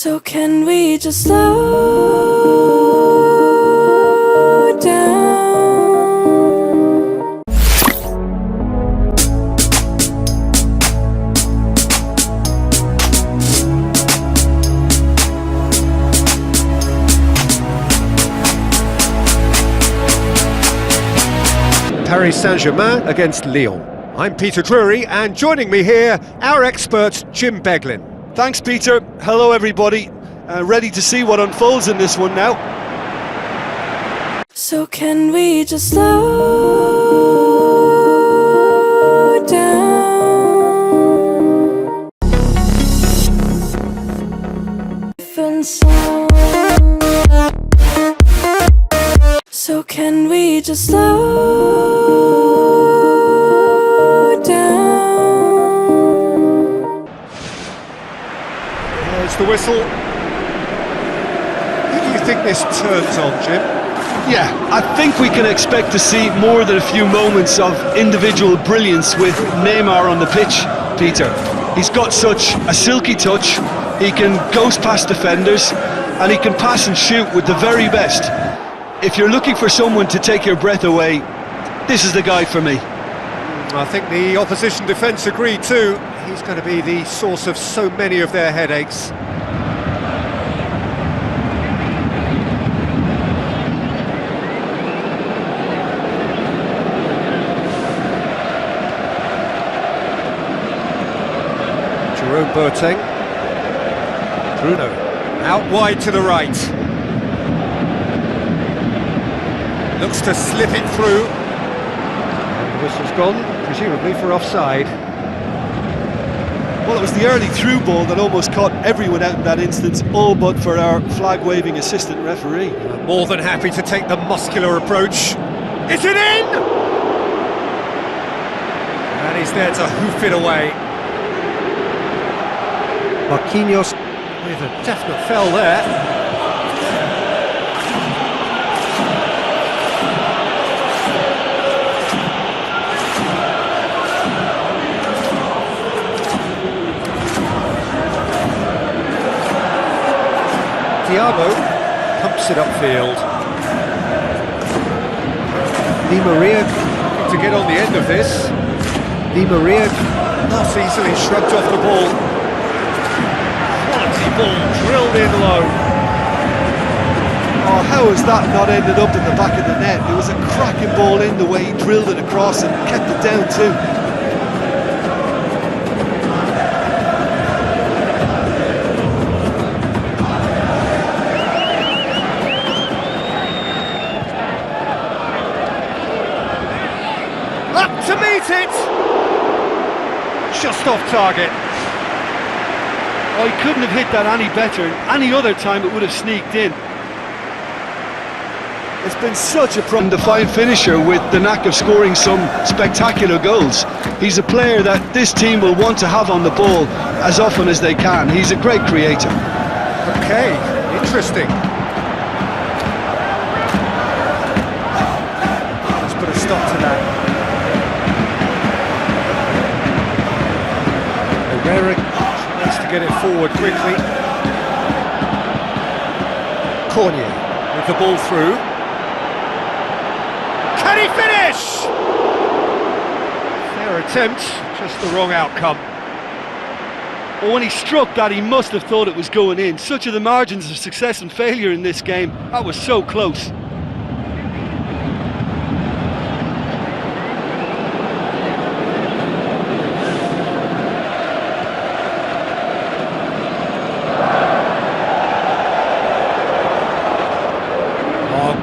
So can we just slow down? Paris Saint-Germain against Lyon. I'm Peter Drury, and joining me here, our expert Jim Beglin. Thanks, Peter. Hello, everybody. Ready to see what unfolds in this one now. So can we just slow down? Different sound. So can we just slow down? There's the whistle. Who do you think this turns on, Jim? Yeah, I think we can expect to see more than a few moments of individual brilliance with Neymar on the pitch, Peter. He's got such a silky touch, he can ghost past defenders, and he can pass and shoot with the very best. If you're looking for someone to take your breath away, this is the guy for me. I think the opposition defence agree too. He's going to be the source of so many of their headaches. Jerome Boateng. Bruno. Out wide to the right. Looks to slip it through. And the whistle's gone, presumably for offside. Well, it was the early through ball that almost caught everyone out in that instance, all but for our flag-waving assistant referee. More than happy to take the muscular approach. Is it in? And he's there to hoof it away. Marquinhos with a definite fell there. Thiago pumps it upfield. Di Maria to get on the end of this. Di Maria not easily shrugged off the ball. Quality ball drilled in low. Oh, how has that not ended up in the back of the net? It was a cracking ball in the way he drilled it across and kept it down too. To meet it! Just off target. Oh, he couldn't have hit that any better. Any other time it would have sneaked in. It's been such a defined finisher with the knack of scoring some spectacular goals. He's a player that this team will want to have on the ball as often as they can. He's a great creator. Okay, interesting. Let's put a stop to that. Herrera tries to get it forward quickly. Cornier with the ball through. Can he finish? Fair attempt, just the wrong outcome. Well, when he struck that, he must have thought it was going in. Such are the margins of success and failure in this game. That was so close.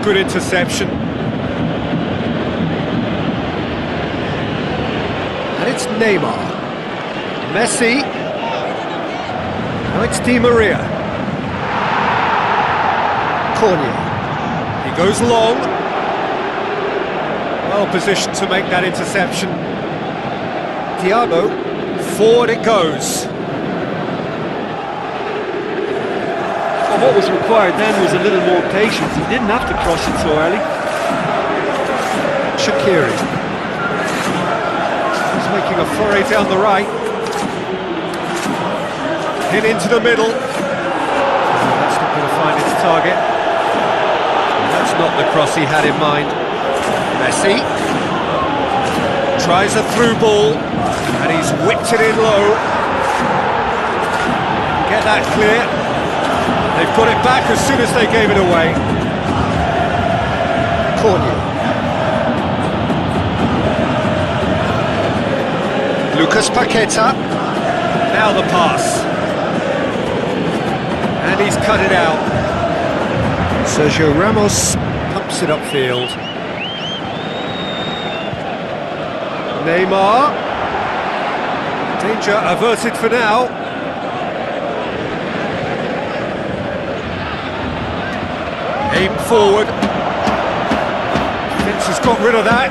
Good interception. And it's Neymar. Messi. Now it's Di Maria. Cornier. He goes long. Well positioned to make that interception. Thiago. Forward it goes. What was required then was a little more patience. He didn't have to cross it so early. Shaqiri. He's making a foray down the right. Hit into the middle. cross he had in mind. Messi tries a through ball, and he's whipped it in low. Get that clear. They've got it back as soon as they gave it away. Corny. Lucas Paqueta. Now the pass. And he's cut it out. Sergio Ramos pumps it upfield. Neymar. Danger averted for now. Aim forward. Defence has got rid of that.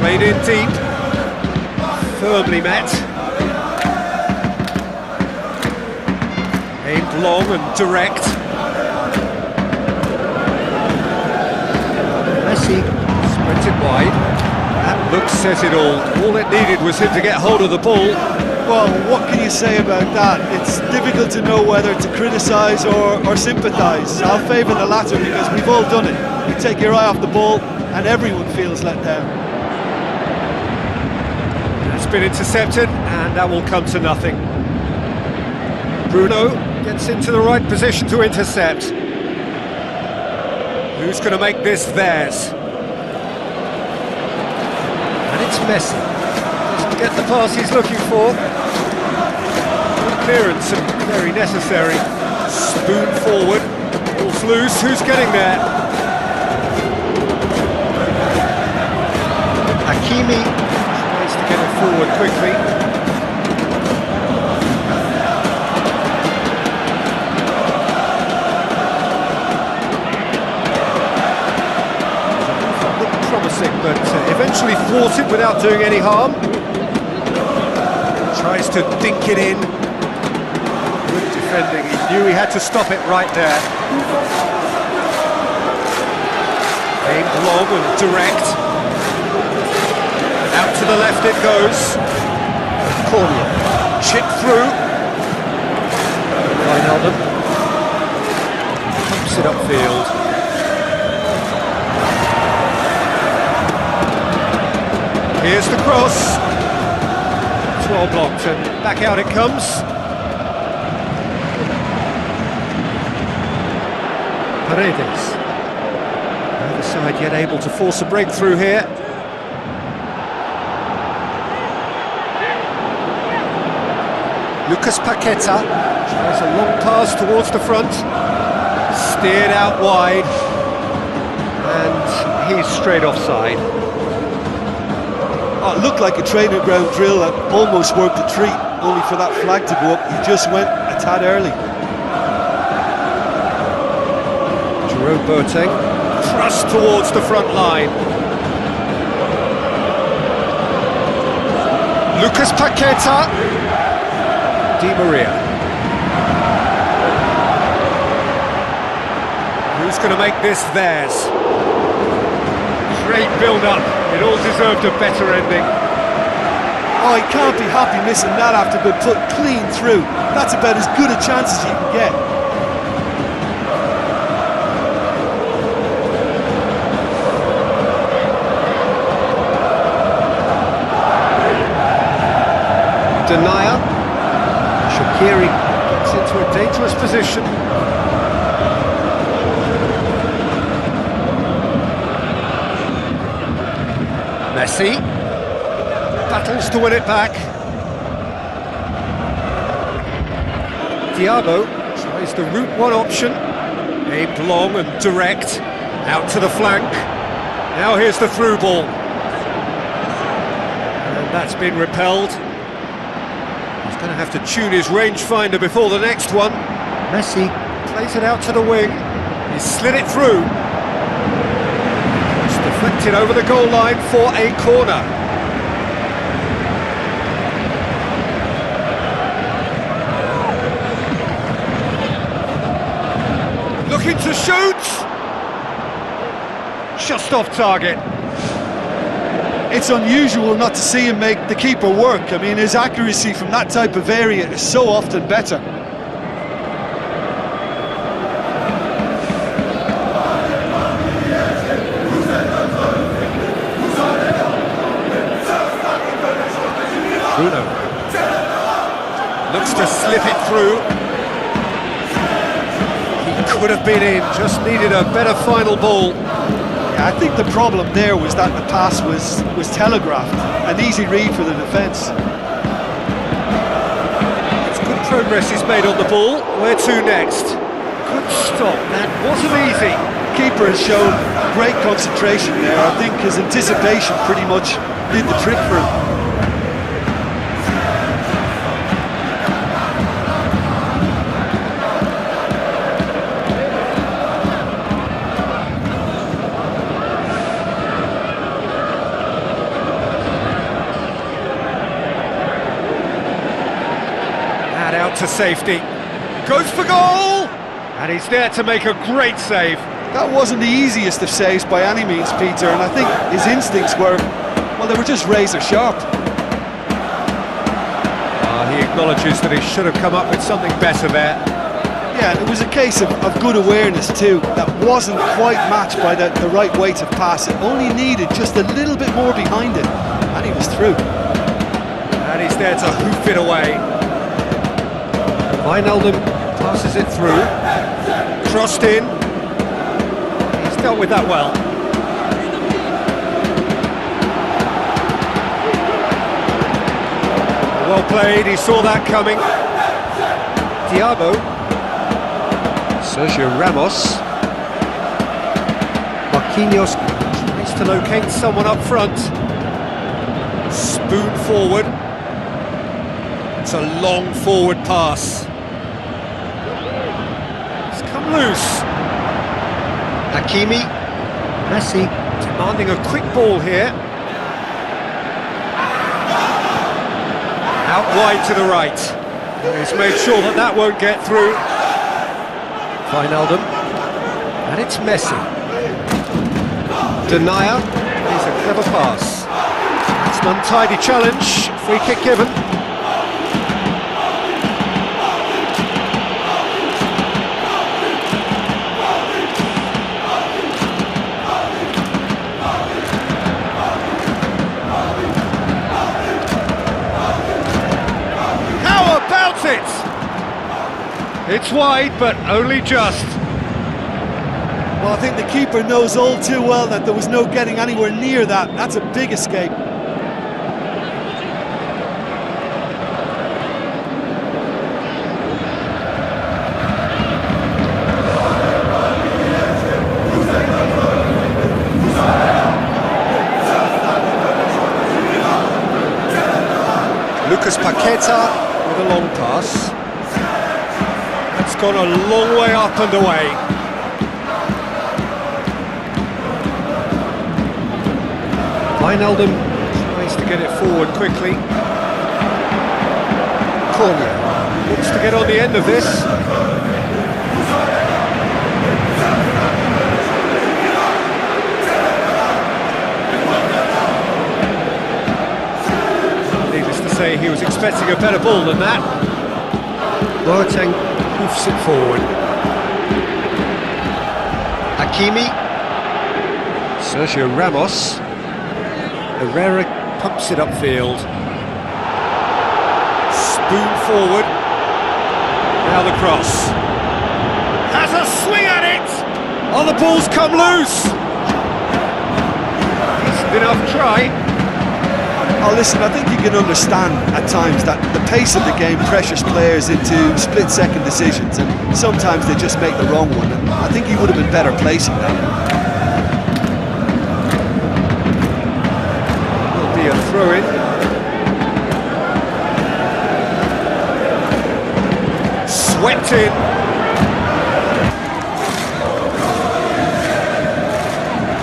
Played in deep. Firmly met. Aimed long and direct. Messi spreads it wide. That look says it all. All it needed was him to get hold of the ball. Well, what can you say about that? It's difficult to know whether to criticise or sympathise. I'll favour the latter because we've all done it. You take your eye off the ball and everyone feels let down. That's been intercepted and that will come to nothing. Bruno gets into the right position to intercept. Who's going to make this theirs? And it's Messi. Doesn't get the pass he's looking for. Good clearance and very necessary. Spoon forward. Ball's loose. Who's getting there? Hakimi tries to get it forward quickly. But eventually thwarted without doing any harm. Tries to dink it in. Good defending, he knew he had to stop it right there. Aimed long and direct. Out to the left it goes. Corner. Chip through. Wijnaldum. Pumps it upfield. Here's the cross. It's well blocked and back out it comes. Paredes. Neither side yet able to force a breakthrough here. Lucas Paqueta tries a long pass towards the front. Steered out wide. And he's straight offside. Oh, it looked like a training ground drill that almost worked a treat, only for that flag to go up. He just went a tad early. Jerome Boateng, thrust towards the front line. Lucas Paqueta. Di Maria. Who's going to make this theirs? Great build-up. It all deserved a better ending. Oh, he can't be happy missing that after being put clean through. That's about as good a chance as you can get. Denier. Shaqiri gets into a dangerous position. Messi battles to win it back. Thiago tries the route one option, aimed long and direct, out to the flank. Now here's the through ball. And that's been repelled. He's going to have to tune his rangefinder before the next one. Messi plays it out to the wing. He's slid it through. Deflected over the goal line for a corner. Looking to shoot! Just off target. it's unusual not to see him make the keeper work. I mean, his accuracy from that type of area is so often better. Bruno looks to slip it through. He could have been in, just needed a better final ball. Yeah, I think the problem there was that the pass was telegraphed. An easy read for the defence. It's good progress he's made on the ball. Where to next? Good stop, that wasn't easy. Keeper has shown great concentration there. I think his anticipation pretty much did the trick for him. Out to safety, goes for goal, and he's there to make a great save. That wasn't the easiest of saves by any means, Peter, and I think his instincts were, well, they were just razor sharp. He acknowledges that he should have come up with something better there. Yeah, it was a case of good awareness too, that wasn't quite matched by the right weight of pass. It only needed just a little bit more behind it, and he was through. And he's there to hoof it away. Wijnaldum passes it through, crossed in, he's dealt with that well. Well played, he saw that coming. Diabo, Sergio Ramos, Marquinhos tries to locate someone up front, spoon forward, it's a long forward pass. Loose. Hakimi, Messi demanding a quick ball here. Out wide to the right. He's made sure that that won't get through. Wijnaldum, and it's Messi. Denier, he's a clever pass. That's an untidy challenge. Free kick given. It's wide, but only just. Well, I think the keeper knows all too well that there was no getting anywhere near that. That's a big escape. Lucas Paqueta with a long pass. It's gone a long way up and away. Wijnaldum tries to get it forward quickly. Corner looks to get on the end of this. Needless to say, he was expecting a better ball than that. Boateng hoofs it forward. Hakimi, Sergio Ramos, Herrera pumps it upfield. Spoon forward. Now the cross. Has a swing at it! Oh, the ball's come loose! Decent enough try. Oh, listen, I think you can understand at times that the pace of the game pressures players into split-second decisions, and sometimes they just make the wrong one, and I think he would have been better placing that. Will be a throw-in. Swept in.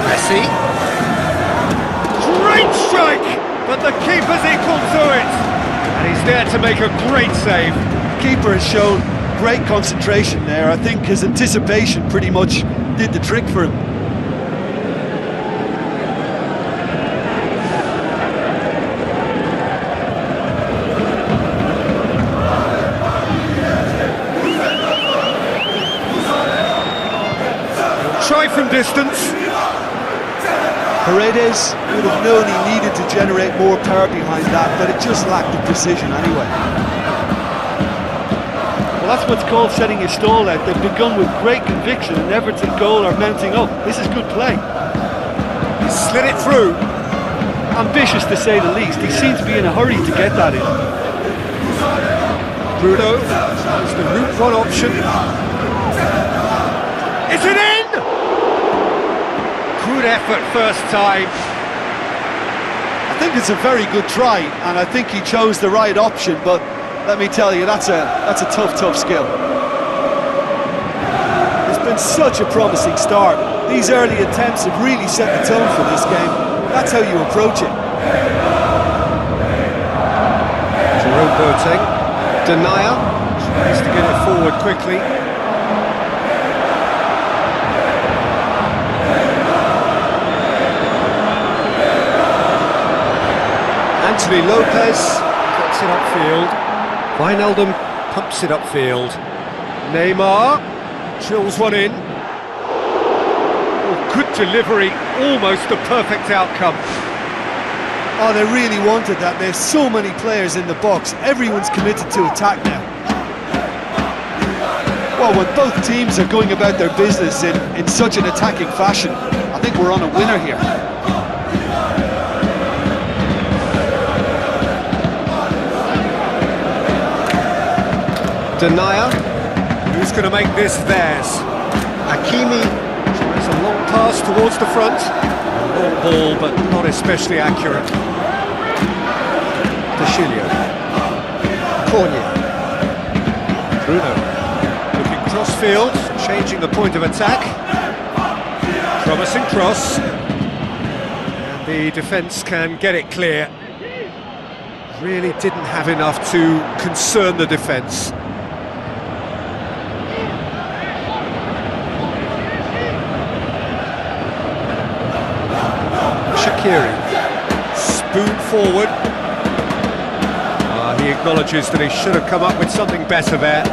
Messi. Great strike! But the keeper's equal to it, and he's there to make a great save. Keeper has shown great concentration there. I think his anticipation pretty much did the trick for him. distance. Paredes would have known he needed to generate more power behind that, but it just lacked the precision anyway. Well, that's what's called setting your stall out. They've begun with great conviction and efforts at goal are mounting up. This is good play. He slid it through. Ambitious to say the least. He seems to be in a hurry to get that in. Bruno is the route one option. Is it in? Good effort first time. I think it's a very good try, and I think he chose the right option, but let me tell you, that's a tough skill. It's been such a promising start. These early attempts have really set the tone for this game. That's how you approach it. Jerome Boateng, Denier, tries to get it forward quickly. Anthony Lopez gets it upfield. Wijnaldum pumps it upfield. Neymar drills one in. Oh, good delivery, almost the perfect outcome. Oh, they really wanted that. There's so many players in the box. Everyone's committed to attack now. Well, when both teams are going about their business in such an attacking fashion, I think we're on a winner here. Denier, who's going to make this theirs? Hakimi tries a long pass towards the front. Long ball, but not especially accurate. Deschilio. Cornier. Bruno. Looking cross-field, changing the point of attack. Promising cross. And the defence can get it clear. Really didn't have enough to concern the defence. Spoon forward. He acknowledges that he should have come up with something better there.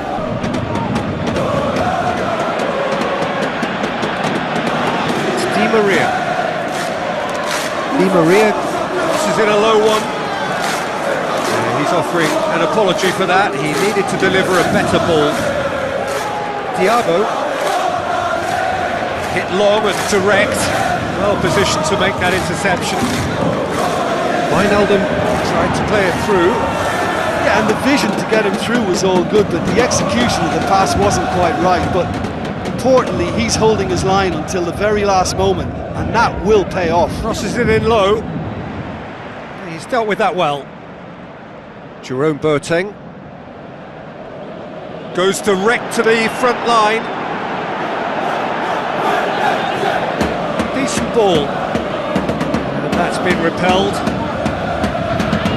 It's Di Maria. Di Maria crosses in a low one. He's offering an apology for that. He needed to deliver a better ball. Diabo hit long and direct. Well positioned to make that interception. Wijnaldum tried to play it through. Yeah, and the vision to get him through was all good, but the execution of the pass wasn't quite right. But importantly, he's holding his line until the very last moment, and that will pay off. Crosses it in low. He's dealt with that well. Jerome Boateng goes direct to the front line. Decent ball, and that's been repelled.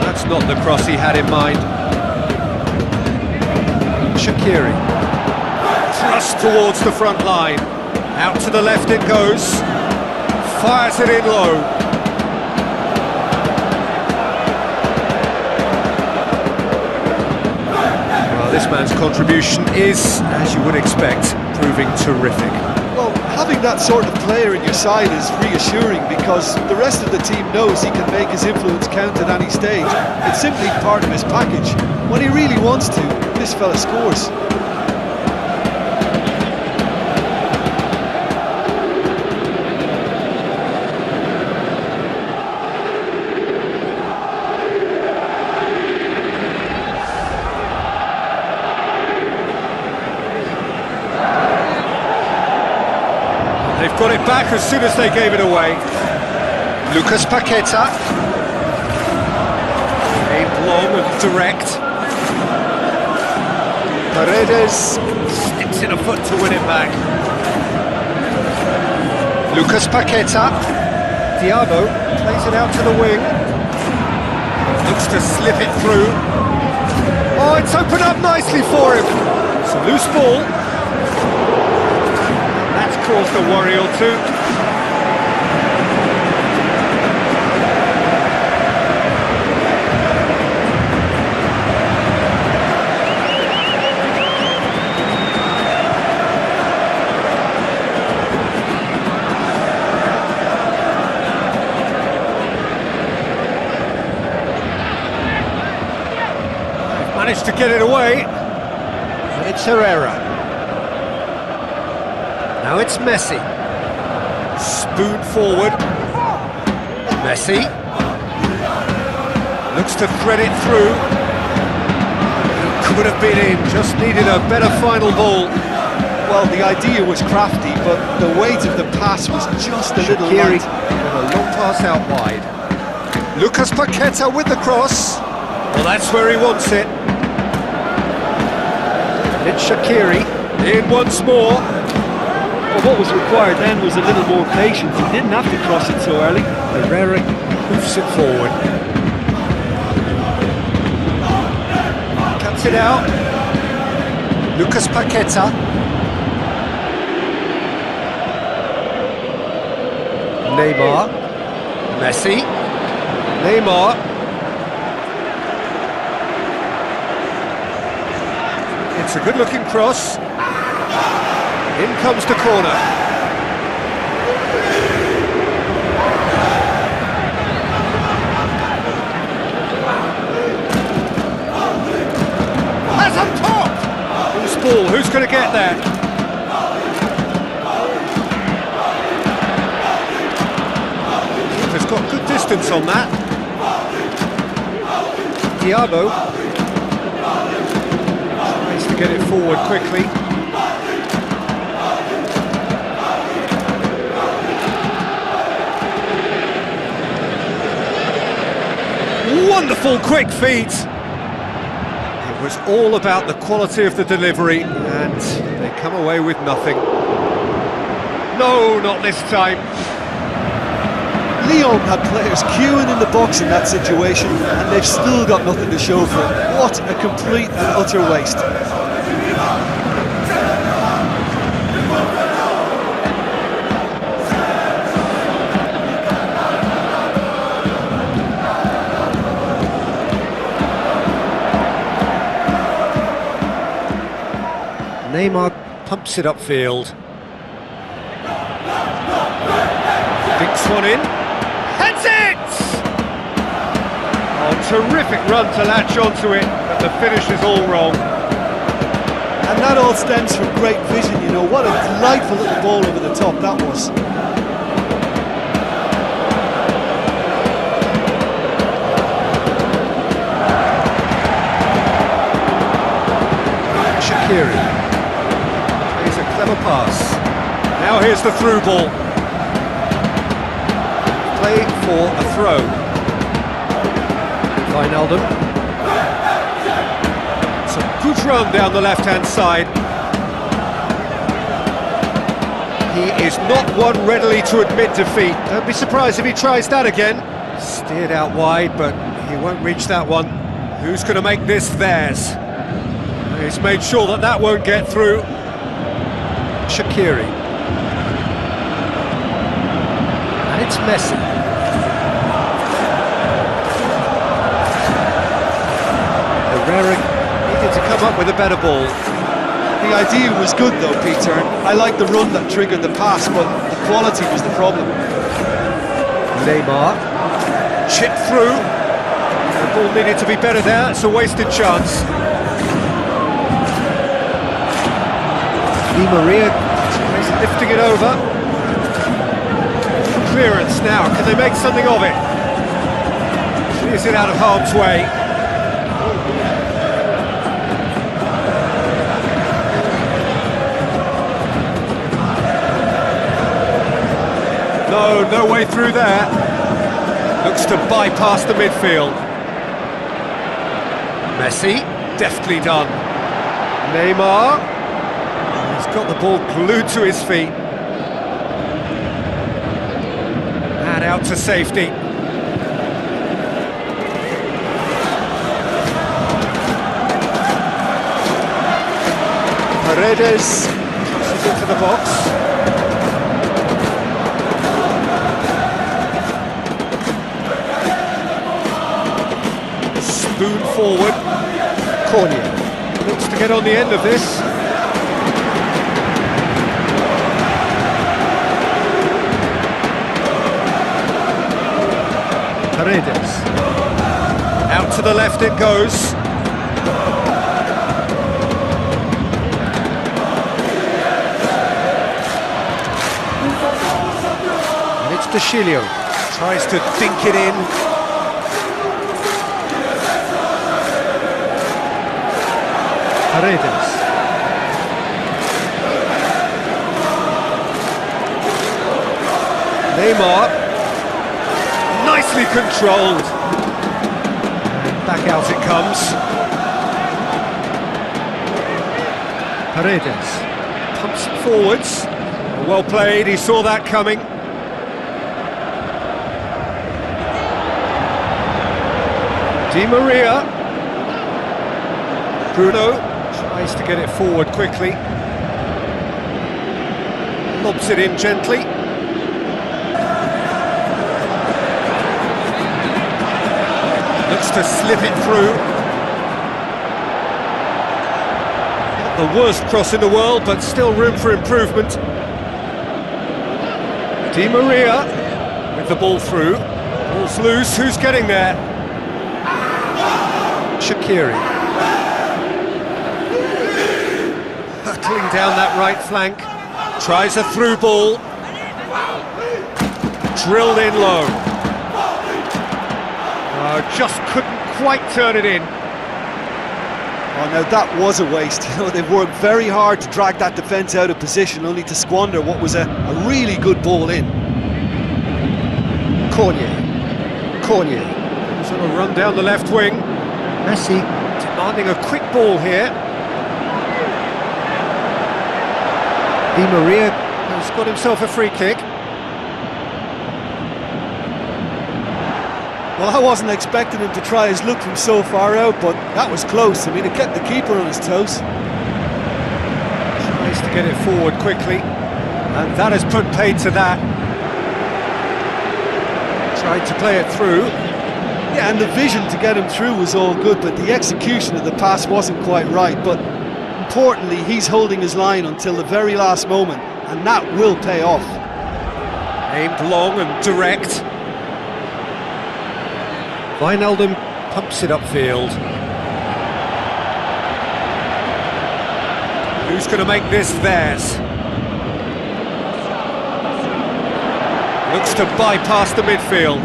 That's not the cross he had in mind. Shaqiri, thrust towards the front line, out to the left it goes, fires it in low. Well, this man's contribution is, as you would expect, proving terrific. Well, having that sort of player in your side is reassuring because the rest of the team knows he can make his influence count at any stage. It's simply part of his package. When he really wants to, this fella scores. They've got it back as soon as they gave it away. Lucas Paqueta. Aimed long and direct. Paredes sticks in a foot to win it back. Lucas Paqueta. Diabo plays it out to the wing. Looks to slip it through. Oh, it's opened up nicely for him. It's a loose ball. That's caused a worry or two. managed to get it away. And it's Herrera. Now it's Messi. Spoon forward. Messi. Looks to thread it through. Could have been in, just needed a better final ball. Well, the idea was crafty, but the weight of the pass was just a little Shaqiri light. with a long pass out wide. Lucas Paqueta with the cross. Well, that's where he wants it. And it's Shaqiri in once more. Well, what was required then was a little more patience. He didn't have to cross it so early. Herrera hoofs it forward. Cuts it out. Lucas Paqueta. Neymar. Messi. Neymar. It's a good-looking cross. In comes the corner. That's on top! Who's ball? Who's going to get there? Keeper's got good distance on that. Diallo tries to get it forward quickly. Wonderful quick feet. It was all about the quality of the delivery, and they come away with nothing. No, not this time. Lyon had players queuing in the box in that situation, and they've still got nothing to show for it. What a complete and utter waste. Neymar pumps it upfield. Dinks one in. Heads it! Oh, terrific run to latch onto it, but the finish is all wrong. And that all stems from great vision, you know. What a delightful little ball over the top that was. Shaqiri. Plays a clever pass. Now here's the through ball. Play for a throw. Wijnaldum. It's a good run down the left-hand side. He is not one readily to admit defeat. Don't be surprised if he tries that again. Steered out wide, but he won't reach that one. Who's going to make this theirs? He's made sure that that won't get through. Shaqiri. And it's Messi. Herrera needed to come up with a better ball. The idea was good though, Peter. I like the run that triggered the pass, but the quality was the problem. Neymar. Chip through. The ball needed to be better there. It's a wasted chance. Di Maria is lifting it over. Clearance now, can they make something of it? Clears it out of harm's way. No way through there. Looks to bypass the midfield. Messi, deftly done. Neymar. He's got the ball glued to his feet. And out to safety. Paredes crosses into the box. Spoon forward. Cornier looks to get on the end of this. Paredes. Out to the left it goes. And it's De Chilio, tries to dink it in. Paredes. Neymar, nicely controlled. And back out it comes. Paredes pumps it forwards. Well played, he saw that coming. Di Maria. Bruno tries to get it forward quickly. Lobs it in gently. Looks to slip it through. Not the worst cross in the world, but still room for improvement. Di Maria with the ball through. Ball's loose, who's getting there? Shaqiri. Hurtling down that right flank. Tries a through ball. Drilled in low. Just couldn't quite turn it in. Oh, now that was a waste. You know, they've worked very hard to drag that defence out of position, only to squander what was a really good ball in. Cornier. He's on a run down the left wing. Messi demanding a quick ball here. Di Maria has got himself a free kick. Well, I wasn't expecting him to try his luck from so far out, but that was close. I mean, it kept the keeper on his toes. Tries to get it forward quickly, and that has put paid to that. Tried to play it through. Yeah, and the vision to get him through was all good, but the execution of the pass wasn't quite right. But importantly, he's holding his line until the very last moment, and that will pay off. Aimed long and direct. Wijnaldum pumps it upfield. Who's going to make this theirs? Looks to bypass the midfield.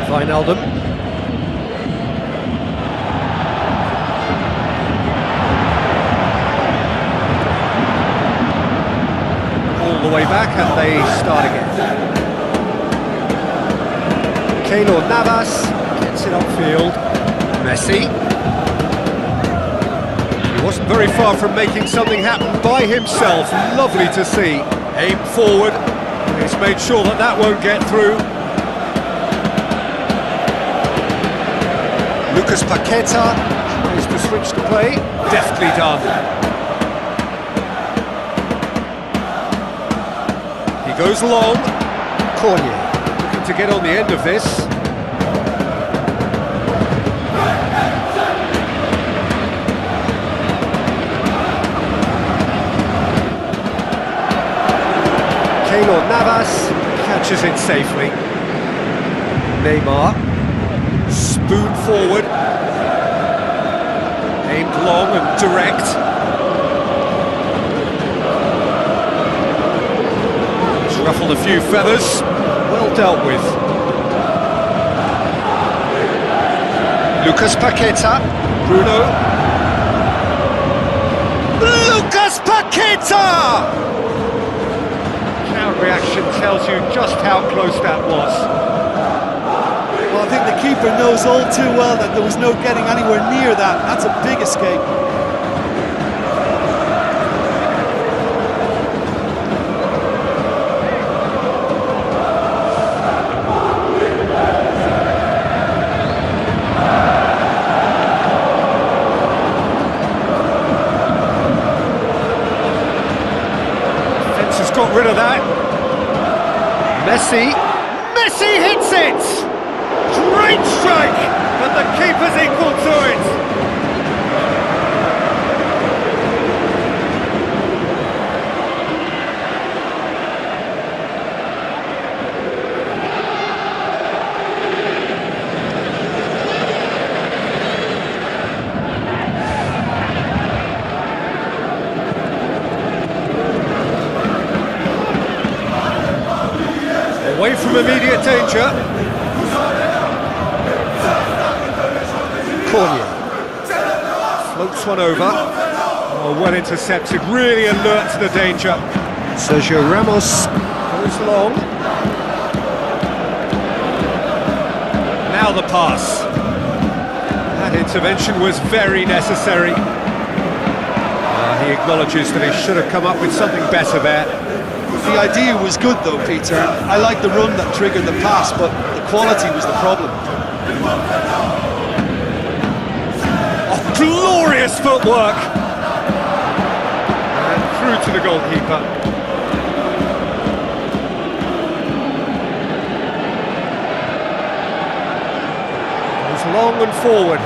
Wijnaldum. All the way back, and they start again. Keylor Navas gets it upfield. Messi. He wasn't very far from making something happen by himself. Lovely to see. Aim forward. He's made sure that that won't get through. Lucas Paqueta tries to switch the play. Deftly done. He goes long. Cornier looking to get on the end of this. Keylor Navas catches it safely. Neymar, spoon forward, aimed long and direct. He's ruffled a few feathers, well dealt with. Lucas Paqueta, Bruno. Lucas Paqueta! Reaction tells you just how close that was. Well, I think the keeper knows all too well that there was no getting anywhere near that. That's a big escape. Defence has got rid of that. Messi hits it! Great strike, but the keeper's equal to it! Away from immediate danger. Cornier. Floats one over. Oh, well intercepted, really alert to the danger. Sergio Ramos goes long. Now the pass. That intervention was very necessary. He acknowledges that he should have come up with something better there. The idea was good though, Peter. I like the run that triggered the pass, but the quality was the problem. Oh, glorious footwork! And through to the goalkeeper. Goes long and forward.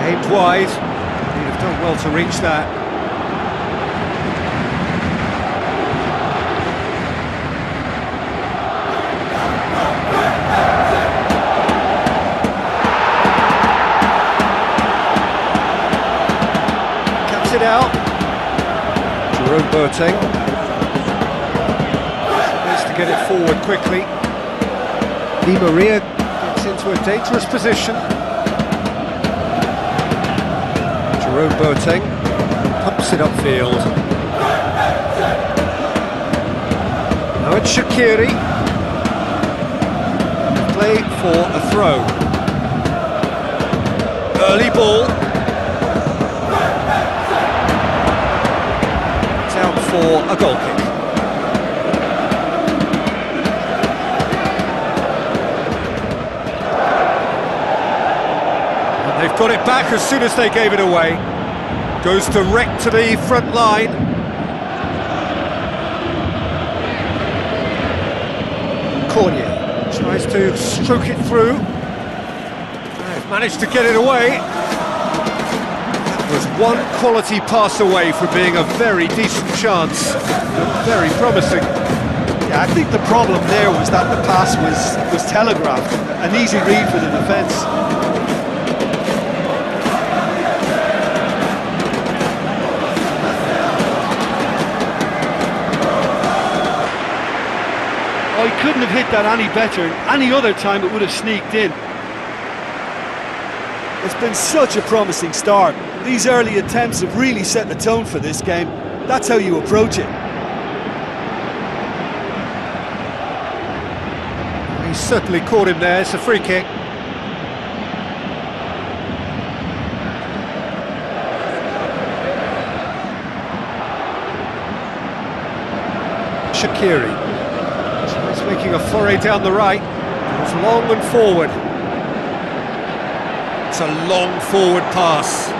Aimed wide. He'd have done well to reach that. It out. Jerome Boateng needs to get it forward quickly. Di Maria gets into a dangerous position. Jerome Boateng pumps it upfield. Now it's Shaqiri. Play for a throw. Early ball. For a goal kick. And they've got it back as soon as they gave it away. Goes direct to the front line. Cornier tries to stroke it through. They've managed to get it away. Was one quality pass away from being a very decent chance. Very promising. Yeah, I think the problem there was that the pass was telegraphed. An easy read for the defence. Oh, he couldn't have hit that any better. Any other time it would have sneaked in. It's been such a promising start. These early attempts have really set the tone for this game. That's how you approach it. He certainly caught him there. It's a free kick. Shaqiri. He's making a foray down the right. Goes long and forward. It's a long forward pass.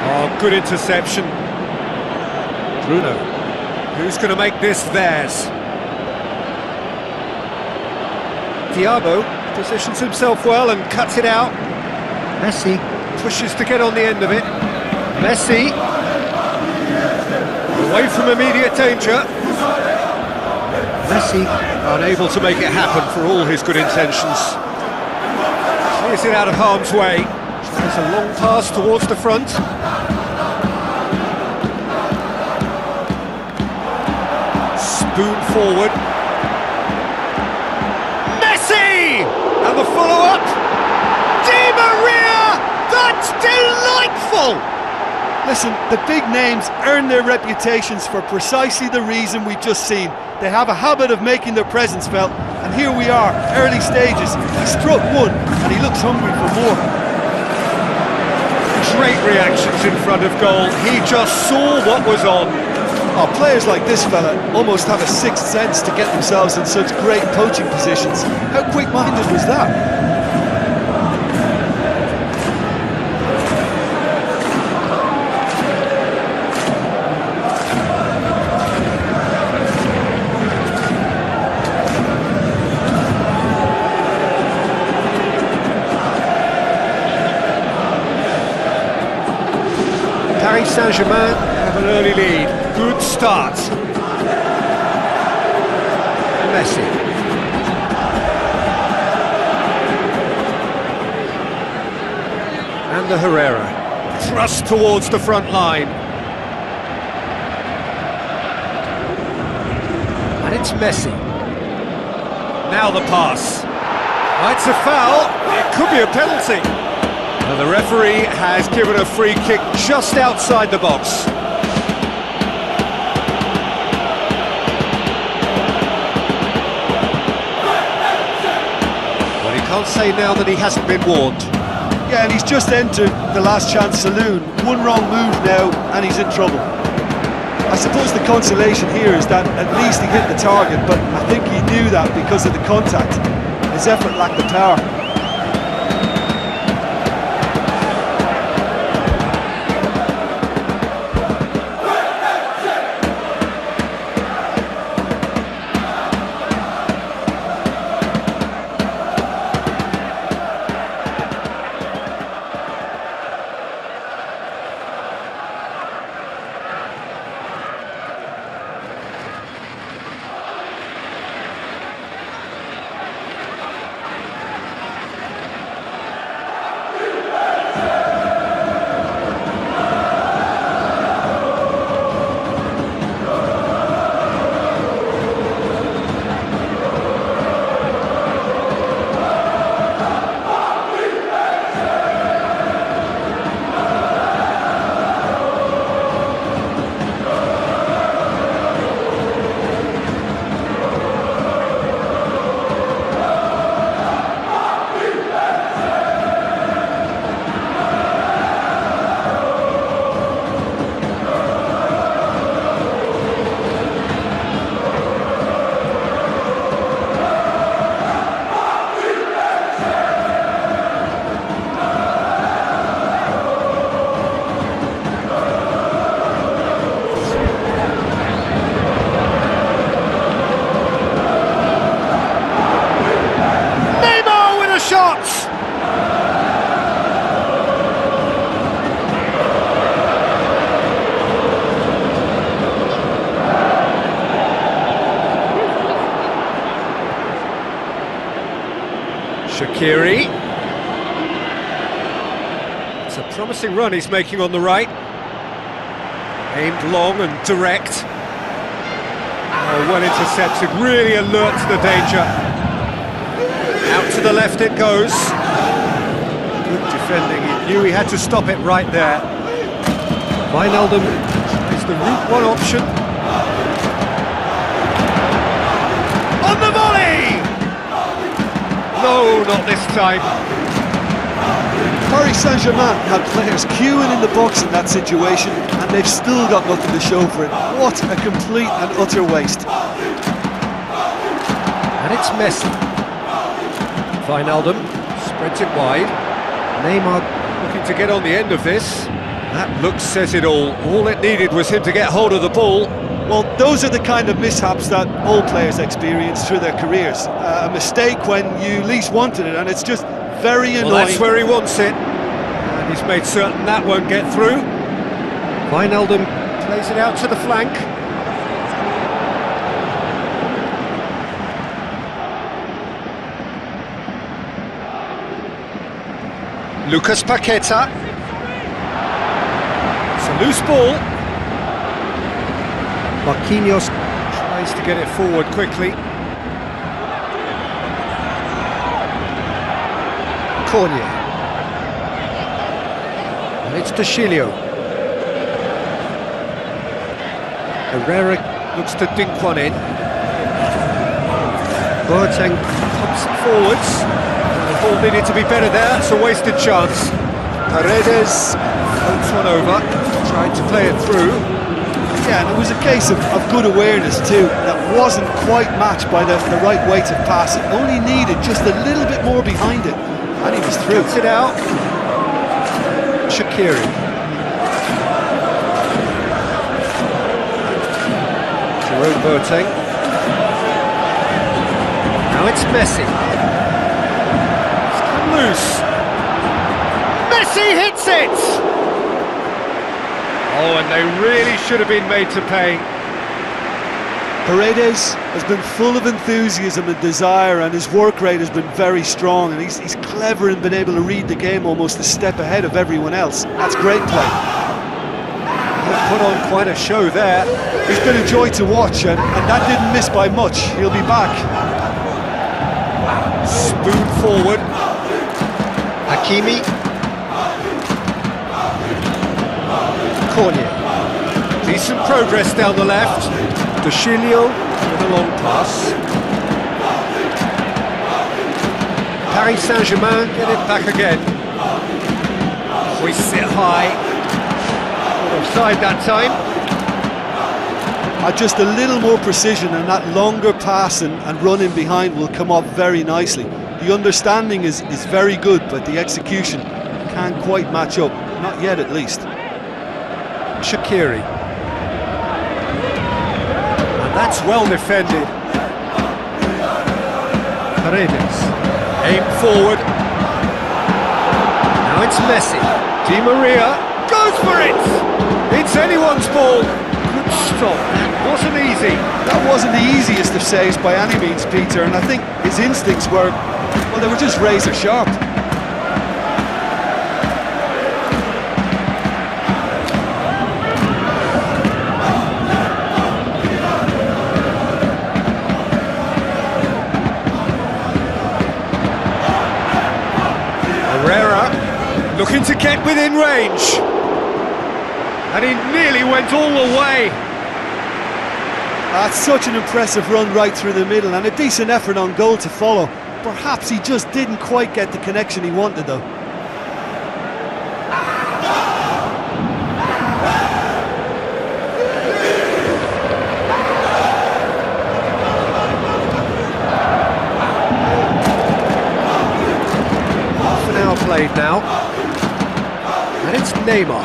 Oh, good interception. Bruno. Who's going to make this theirs? Thiago positions himself well and cuts it out. Messi pushes to get on the end of it. Messi. Away from immediate danger. Messi unable to make it happen for all his good intentions. Clears it out of harm's way. There's a long pass towards the front. Spoon forward. Messi! And the follow-up. Di Maria! That's delightful! Listen, the big names earn their reputations for precisely the reason we've just seen. They have a habit of making their presence felt, and here we are, early stages. He struck one, and he looks hungry for more. Great reactions in front of goal. He just saw what was on. Oh, players like this fella almost have a sixth sense to get themselves in such great poaching positions. How quick-minded was that? Saint-Germain have an early lead. Good start. Messi. And the Herrera. Thrust towards the front line. And it's Messi. Now the pass. It's a foul. It could be a penalty. And the referee has given a free kick just outside the box. Well, he can't say now that he hasn't been warned. Yeah, and he's just entered the last chance saloon. One wrong move now, and he's in trouble. I suppose the consolation here is that at least he hit the target, but I think he knew that because of the contact. His effort lacked the power. Shaqiri. It's a promising run he's making on the right. Aimed long and direct. Oh, well intercepted, really alert to the danger. Out to the left it goes. Good defending, he knew he had to stop it right there. Wijnaldum is the route one option. On the volley! No, not this time. Paris Saint-Germain had players queuing in the box in that situation, and they've still got nothing to show for it. What a complete and utter waste. And it's Messi. Wijnaldum spreads it wide. Neymar looking to get on the end of this. That look says it all. All it needed was him to get hold of the ball. Well, those are the kind of mishaps that all players experience through their careers. A mistake when you least wanted it, and it's just very annoying. Well, that's where he wants it. And he's made certain that won't get through. Wijnaldum plays it out to the flank. Lucas Paqueta. It's a loose ball. Marquinhos tries to get it forward quickly. Cornier. And it's Tashilio. Herrera looks to dink one in. Boateng pumps it forwards. The ball needed to be better there, it's a wasted chance. Paredes floats one over, tried to play it through. Yeah, and it was a case of good awareness too, that wasn't quite matched by the right weight of pass. It only needed just a little bit more behind it, and he was through. Gets it out. Shaqiri. Jerome Boateng. Now it's Messi. It's come loose. Messi hits it! Oh, and they really should have been made to pay. Paredes has been full of enthusiasm and desire, and his work rate has been very strong, and he's clever and been able to read the game almost a step ahead of everyone else. That's great play. He'll put on quite a show there. He's been a joy to watch, and that didn't miss by much. He'll be back. spoon forward. Hakimi. Cornier. Decent progress down the left. Dushilio with a long pass. Paris Saint-Germain get it back again. Hoists it high. Offside that time. Just a little more precision, and that longer pass and running behind will come off very nicely. The understanding is very good, but the execution can't quite match up. Not yet, at least. Shaqiri. And that's well defended. Paredes. Aim forward. Now it's Messi. Di Maria goes for it! It's anyone's ball. Good stop. That wasn't easy. That wasn't the easiest of saves by any means, Peter, and I think his instincts were, well, they were just razor sharp. Looking to get within range. And he nearly went all the way. That's such an impressive run right through the middle, and a decent effort on goal to follow. Perhaps he just didn't quite get the connection he wanted, though. Half an hour played now. And it's Neymar.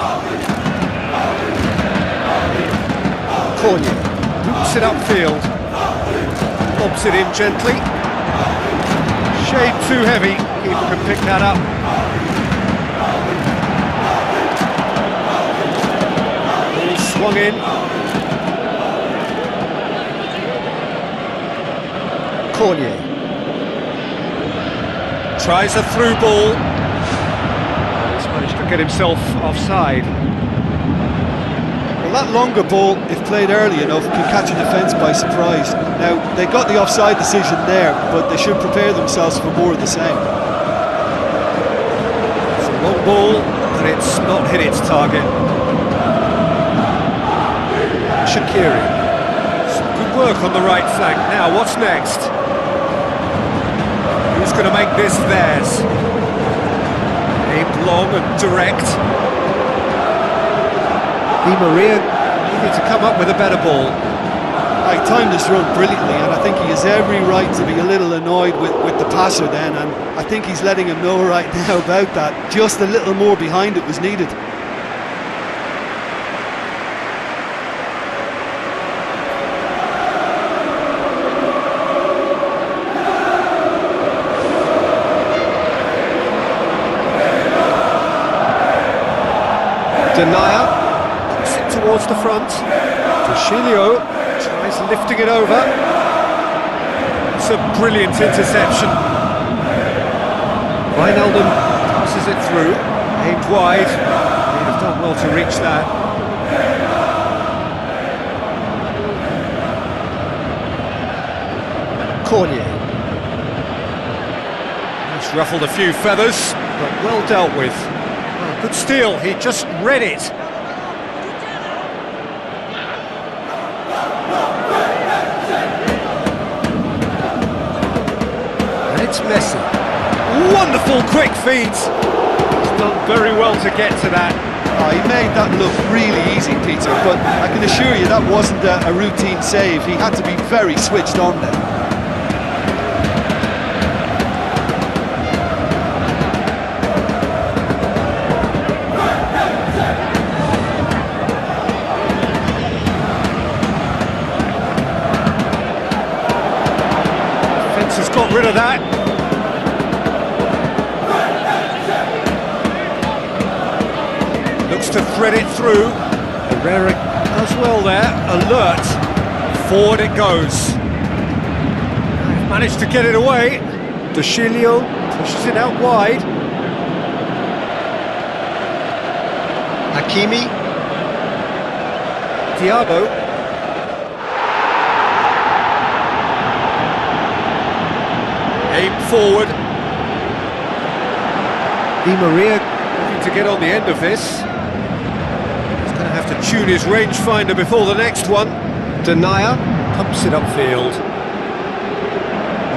Cornier boots it upfield. Lobs it in gently. Shade too heavy. Keeper can pick that up. Ball swung in. Cornier. Tries a through ball. Managed to get himself offside. Well, that longer ball, if played early enough, can catch a defence by surprise. Now, they got the offside decision there, but they should prepare themselves for more of the same. It's a long ball, and it's not hit its target. Shaqiri. Some good work on the right flank. Now, what's next? Who's going to make this theirs? Long and direct. Di Maria needed to come up with a better ball. He timed this run brilliantly, and I think he has every right to be a little annoyed with the passer then, and I think he's letting him know right now about that. Just a little more behind it was needed. Denier puts it towards the front. Dushilio tries lifting it over. It's a brilliant interception. Wijnaldum passes it through, aimed wide. He'd have done well to reach that. Cornier. He's ruffled a few feathers, but well dealt with. Good steal, he just read it. And it's Messi. Wonderful quick feet. He's done very well to get to that. He made that look really easy, Peter, but I can assure you that wasn't a routine save. He had to be very switched on there. Has got rid of that. Looks to thread it through. Herrera does well there. Alert. Forward it goes. Managed to get it away. Dushilio pushes it out wide. Hakimi. Thiago. Aim forward. Di Maria, Looking to get on the end of this. He's going to have to tune his rangefinder before the next one. Denier, pumps it upfield.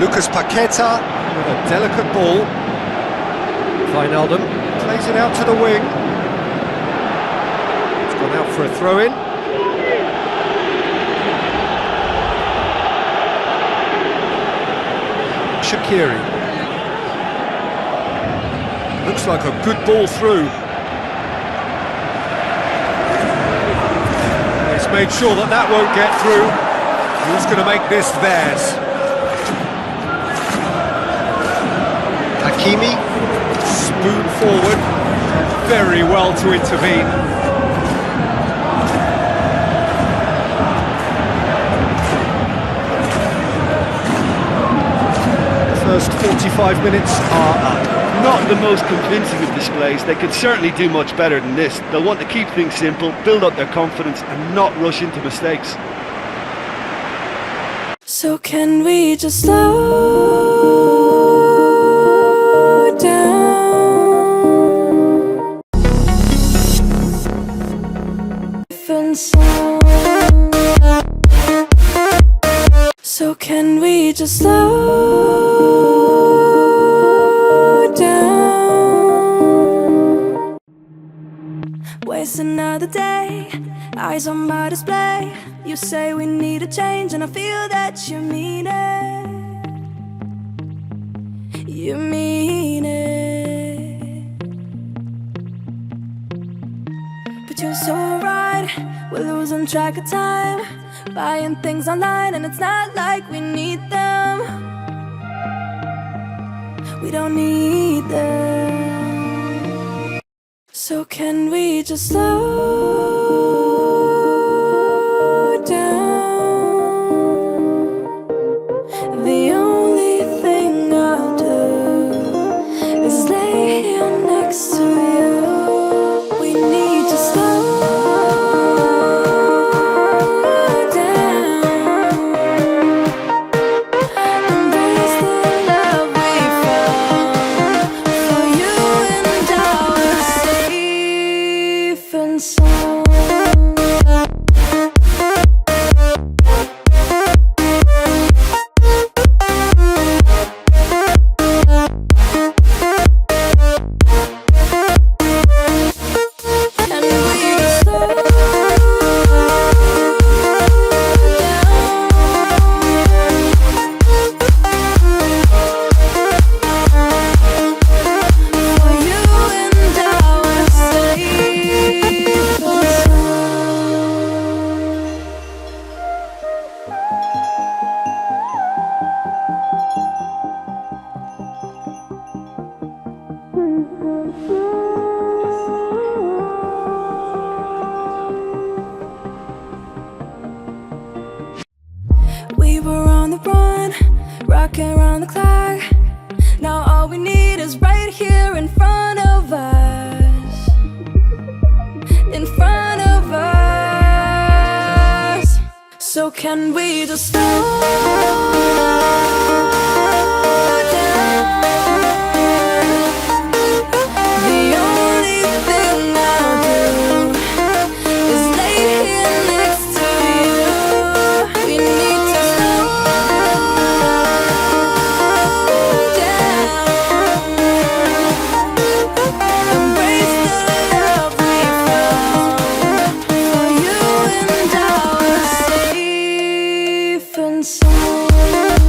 Lucas Paqueta, With a delicate ball. Wijnaldum plays it out to the wing. It's gone out for a throw-in. Shaqiri. Looks like a good ball through. He's made sure that that won't get through. Who's going to make this theirs? Hakimi, Spoon forward. Very well to intervene. First 45 minutes are up. Not the most convincing of displays. They could certainly do much better than this. They'll want to keep things simple, build up their confidence and not rush into mistakes. So can we just slow down? Different sound. So can we just slow down? Waste another day, eyes on my display. You say we need a change and I feel that you mean it. You mean it. But you're so right, we're losing track of time, buying things online and it's not like we need them. We don't need them. So can we just slow down? The only thing I'll do is lay here next to you. We need to slow down. Embrace the love we found. For you and our safe and sound. And we just slow down. For you and our safe and sound. We were on the run, rocking around the clock. Now all we need is right here in front of us. In front of us. So can we just slow down? The only thing I'll do is lay here next to you. We need to slow down. Embrace the love we found. For you and our safe and sound.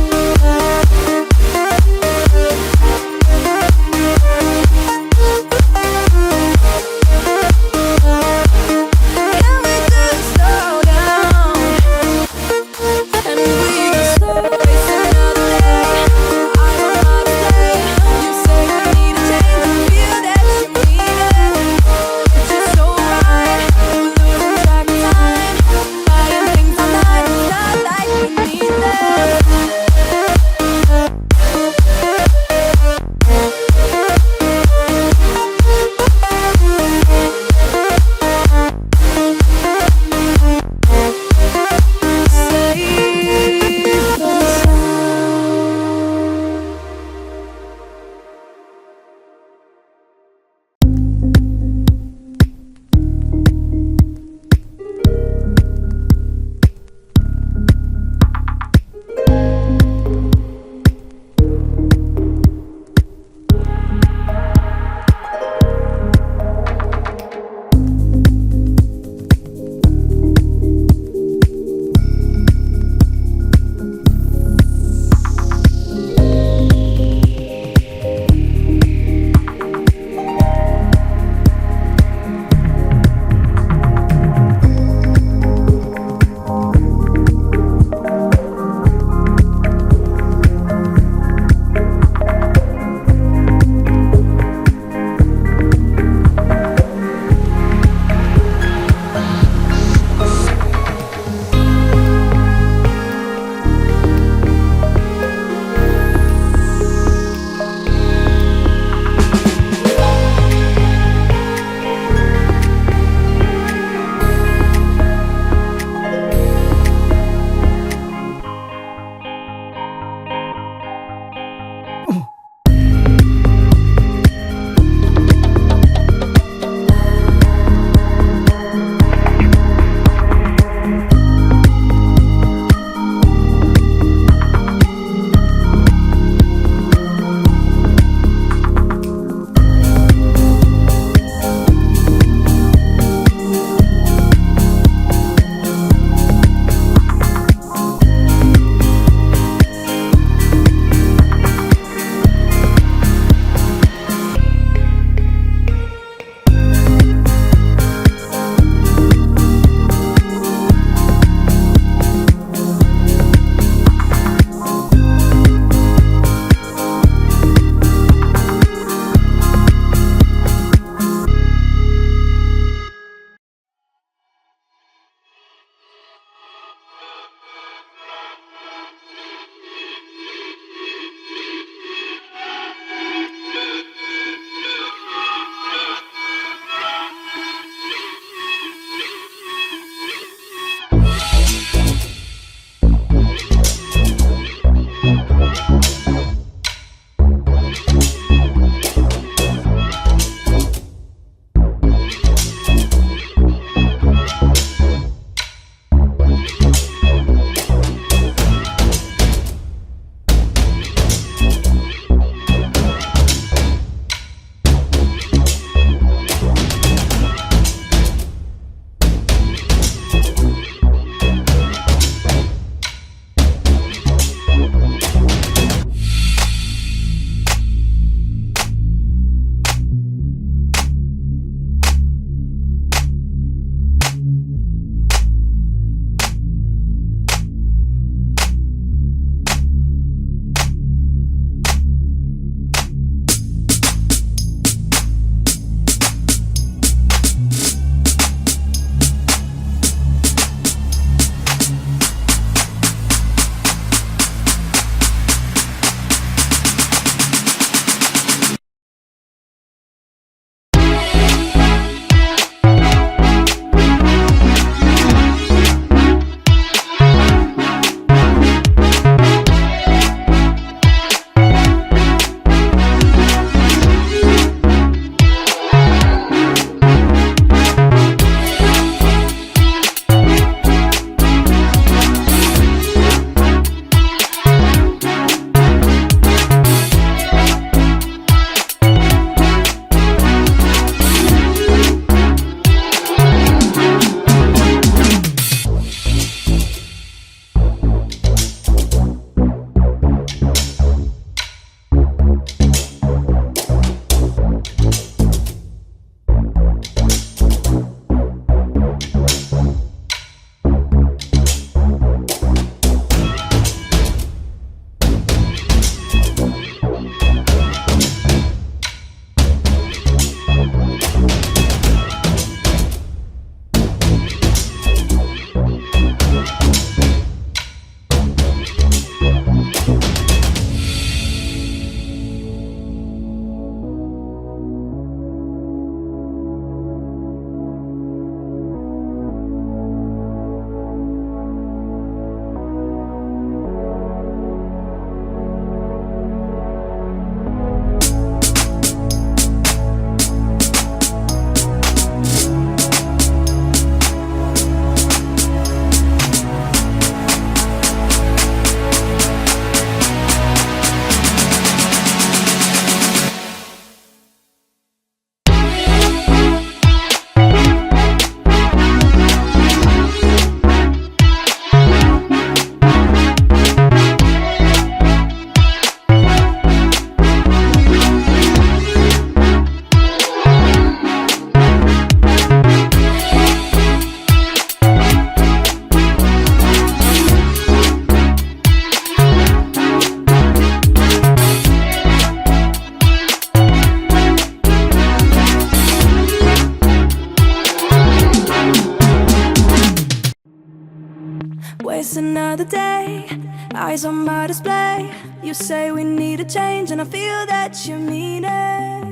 It's another day, eyes on my display. You say we need a change, and I feel that you mean it.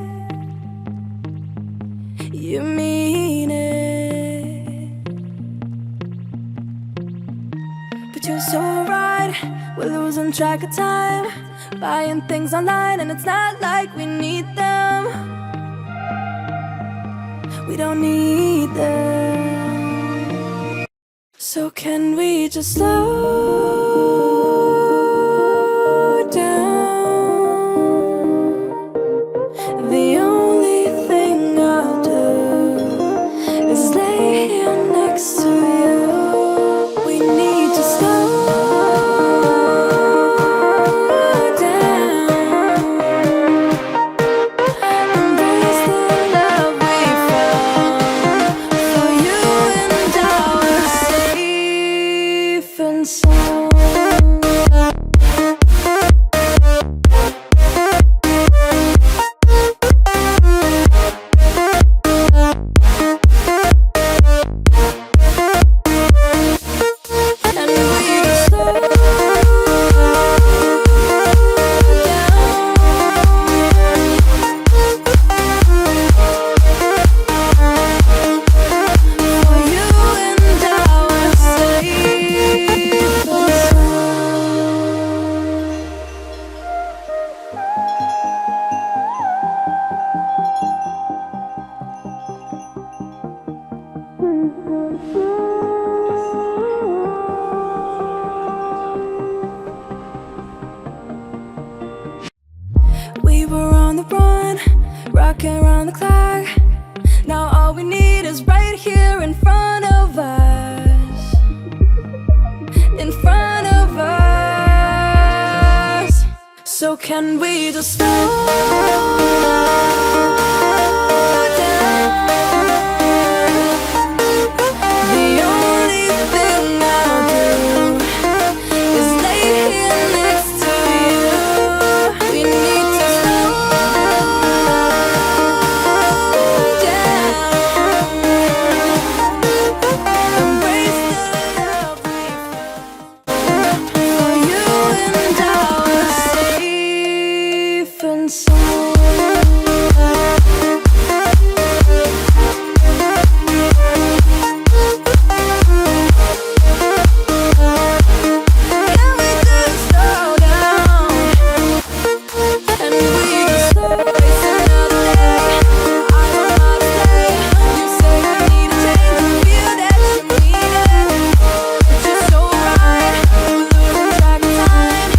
You mean it. But you're so right, we're losing track of time, buying things online, and it's not like we need them. We don't need them. So can we just slow down? The only thing I'll do is lay here next to you. We need to slow down. Embrace the love we found. For you and I are safe and sound. And we just slow down. For you and I are safe and We were on the run, rocking around the clock. Now all we need is right here in front of us. In front of us. So can we just slow down? The only thing I'll do is lay here next to you. We need to slow down. Embrace the love we found. For you and I are safe and sound. Can we just slow down? And we just slow waste another day. I don't understand. You say we need a change, and feel that you mean it. But you're so right, we're losing track of time,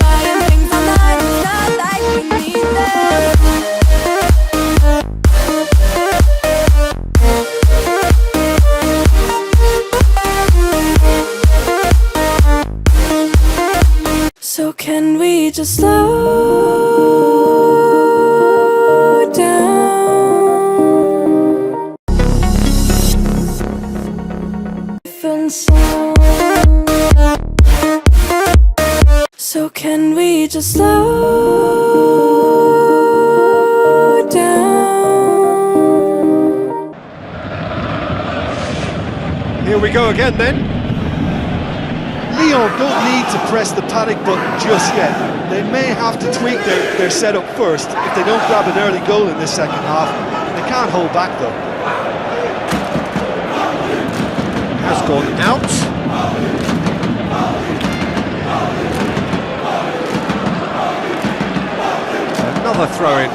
buying things online. It's not like we need them. So can we just slow down? Different sound. So can we just slow down? Here we go again then. Lyon don't need to press the panic button just yet. They may have to tweak their setup first if they don't grab an early goal in this second half. They can't hold back though. Has gone out. Another throw-in.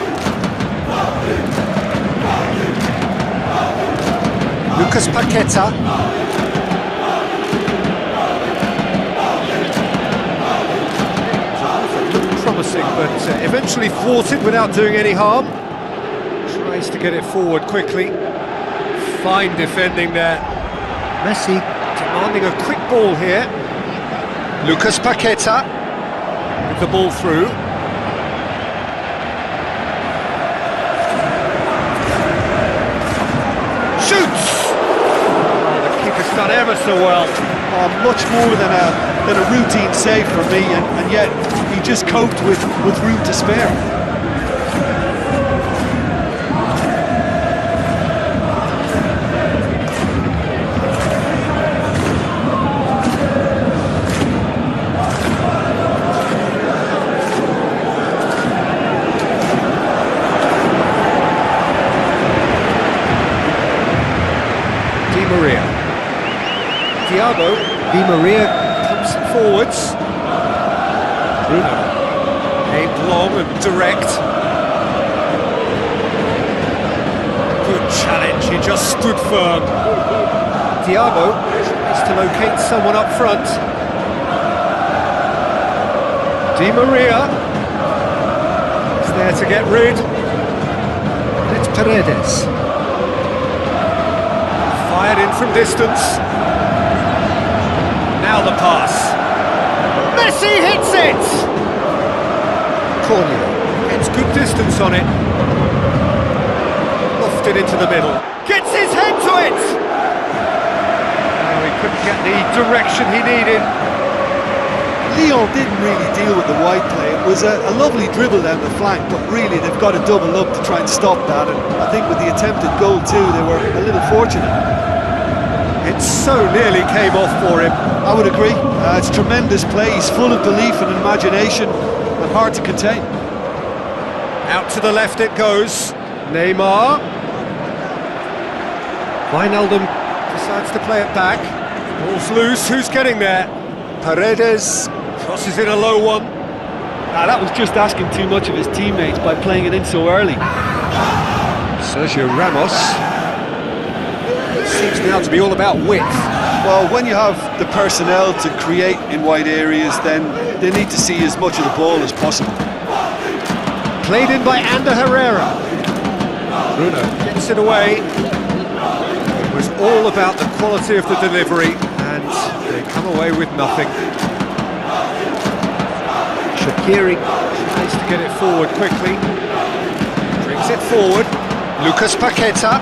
Lucas Paqueta. Looked promising, but eventually thwarted without doing any harm. Tries to get it forward quickly. Fine defending there. Messi demanding a quick ball here. Lucas Paqueta with the ball through. Shoots! Oh, the keeper's done ever so well. Much more than a routine save for me, and yet he just coped with room to spare. Thiago, Di Maria comes forwards. Bruno, aimed long and direct. Good challenge, he just stood firm. Thiago tries to locate someone up front. Di Maria is there to get rid. It's Paredes. Fired in from distance. Now the pass. Messi hits it! Corner gets good distance on it. Lofted into the middle. Gets his head to it! Oh, he couldn't get the direction he needed. Lyon didn't really deal with the wide play. It was a lovely dribble down the flank, but really they've got to double up to try and stop that, and I think with the attempted goal too, they were a little fortunate. It so nearly came off for him. I would agree. It's tremendous play. He's full of belief and imagination and hard to contain. Out to the left it goes. Neymar. Wijnaldum decides to play it back. Ball's loose, who's getting there? Paredes crosses in a low one. That was just asking too much of his teammates by playing it in so early. Sergio Ramos. It seems now to be all about width. Well, when you have the personnel to create in wide areas, then they need to see as much of the ball as possible. Played in by Ander Herrera. Bruno gets it away. It was all about the quality of the delivery, and they come away with nothing. Shaqiri tries to get it forward quickly. Brings it forward. Lucas Paqueta.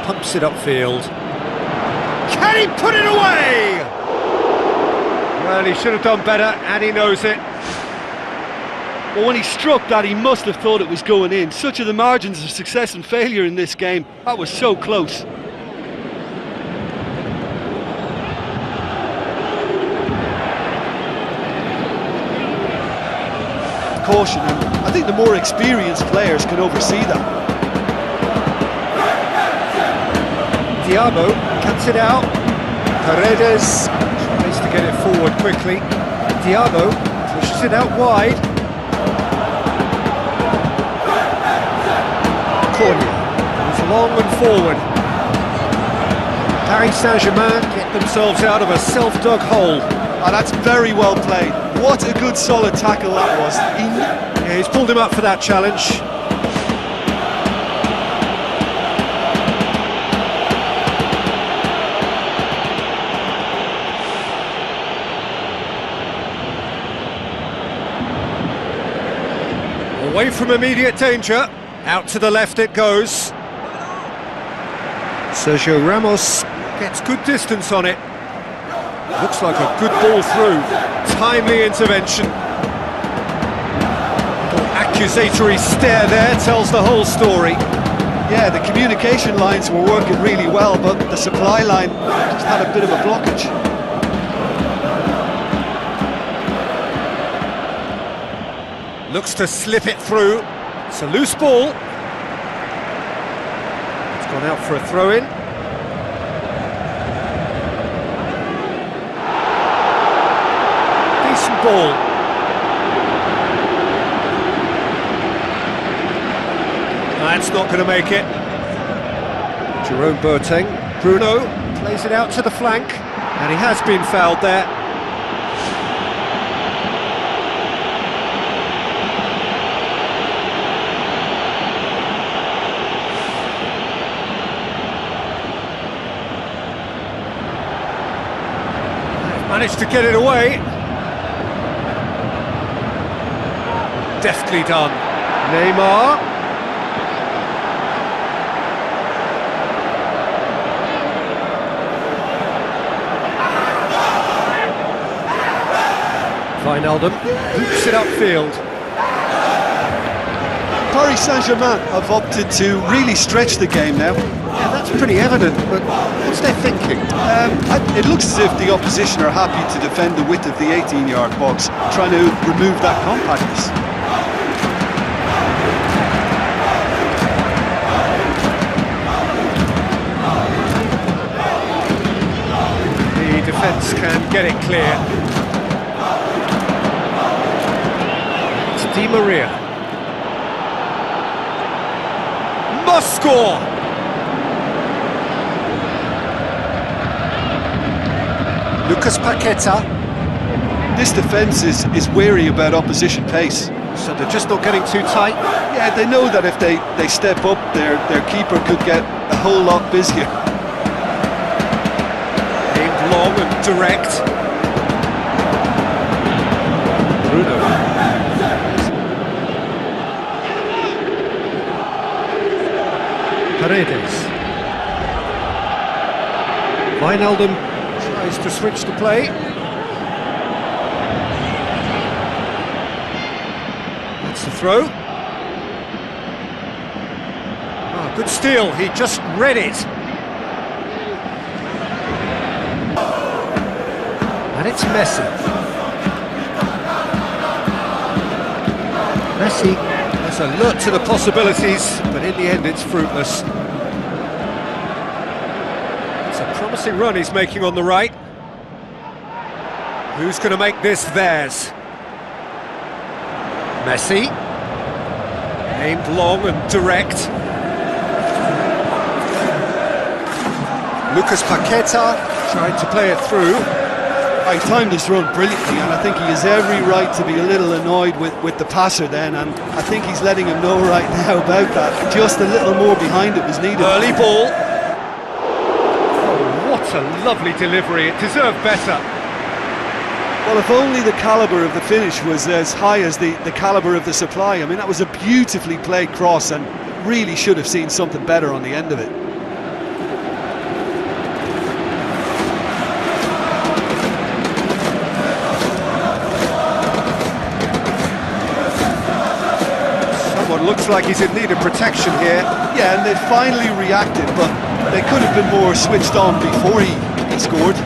Pumps it upfield. Can he put it away? Well, he should have done better, and he knows it. Well, when he struck that, he must have thought it was going in. Such are the margins of success and failure in this game. That was so close. Caution, and I think the more experienced players can oversee that. Thiago cuts it out. Paredes tries to get it forward quickly. Thiago pushes it out wide. Corner goes long and forward. Paris Saint-Germain get themselves out of a self-dug hole. Oh, that's very well played. What a good solid tackle that was. Yeah, he's pulled him up for that challenge. Away from immediate danger. Out to the left it goes. Sergio Ramos gets good distance on it. Looks like a good ball through. Timely intervention. Little accusatory stare there tells the whole story. Yeah, the communication lines were working really well, but the supply line just had a bit of a blockage. Looks to slip it through. It's a loose ball. It's gone out for a throw-in. Decent ball. That's not going to make it. Jerome Boateng. Bruno plays it out to the flank, and he has been fouled there. Managed to get it away. Deftly done. Neymar. Wijnaldum hoops it upfield. Paris Saint-Germain have opted to really stretch the game now. Yeah, that's pretty evident, but what's their thinking? It looks as if the opposition are happy to defend the width of the 18-yard box, trying to remove that compactness. defence can get it clear. It's Di Maria. Must score! Lucas Paqueta. This defence is wary about opposition pace. So they're just not getting too tight. Yeah, they know that if they step up, their keeper could get a whole lot busier. Aimed long and direct. Bruno. Paredes. Wijnaldum tries to switch the play. That's the throw. Oh, good steal, he just read it. And it's Messi. Messi. There's alert to the possibilities, but in the end it's fruitless. It's a promising run he's making on the right. Who's going to make this theirs? Messi. Aimed long and direct. Lucas Paqueta Trying to play it through. He timed his run brilliantly, and I think he has every right to be a little annoyed with the passer then, and I think he's letting him know right now about that. Just a little more behind it was needed. Early ball. Oh, what a lovely delivery, it deserved better. Well, if only the calibre of the finish was as high as the calibre of the supply. I mean, that was a beautifully played cross, and really should have seen something better on the end of it. Looks like he's in need of protection here. Yeah, and they finally reacted, but they could have been more switched on before he scored.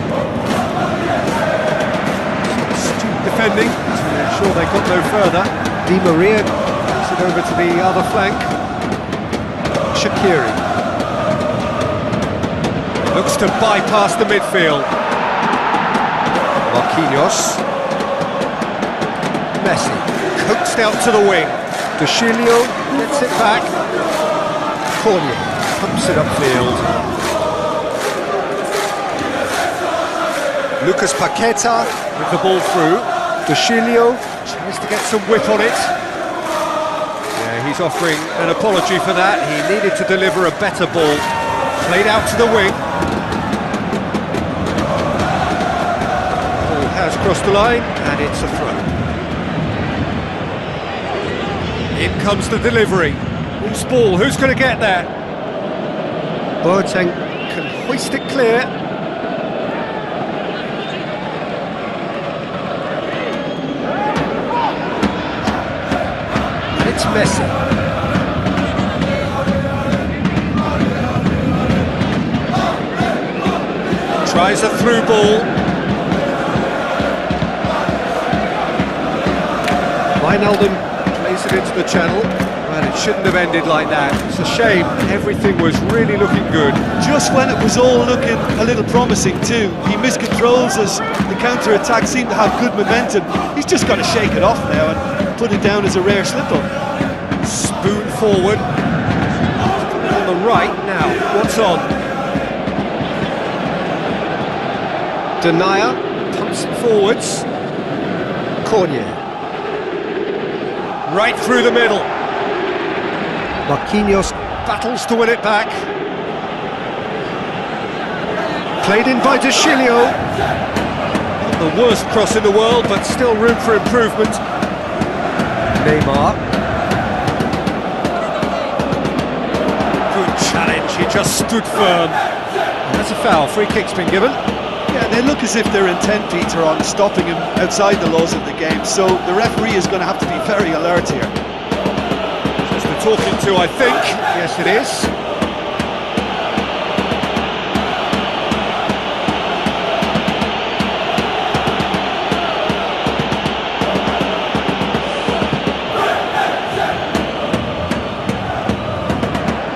Astute defending to ensure they got no further. Di Maria. Pass it over to the other flank. Shaqiri. Looks to bypass the midfield. Marquinhos. Messi. Coaxed out to the wing. De Chilio gets it back. Cornier pumps it upfield. Lucas Paqueta With the ball through. De Chilio. Tries to get some whip on it. Yeah, he's offering an apology for that. He needed to deliver a better ball. Played out to the wing. Ball has crossed the line, and it's a throw. In comes the delivery. Whose ball? Who's going to get there? Boateng can hoist it clear. And it's Messi. Tries a through ball. Wijnaldum Plays it into the channel. Well, it shouldn't have ended like that. It's a shame. Everything was really looking good. Just when it was all looking a little promising too, he miscontrols as the counter-attack seemed to have good momentum. He's just got to shake it off now and put it down as a rare slip-up. Spoon forward. On the right now. What's on? Denier. Pumps it forwards. Cornier. Right through the middle. Marquinhos Battles to win it back. played in by De Chilio. The worst cross in the world, but still room for improvement. Neymar. Good challenge, he just stood firm. That's a foul, free kick's been given. Yeah, they look as if they're intent, Peter, on stopping him outside the laws of the game, so the referee is going to have to be very alert here. Just the talking to, I think. Yes, it is.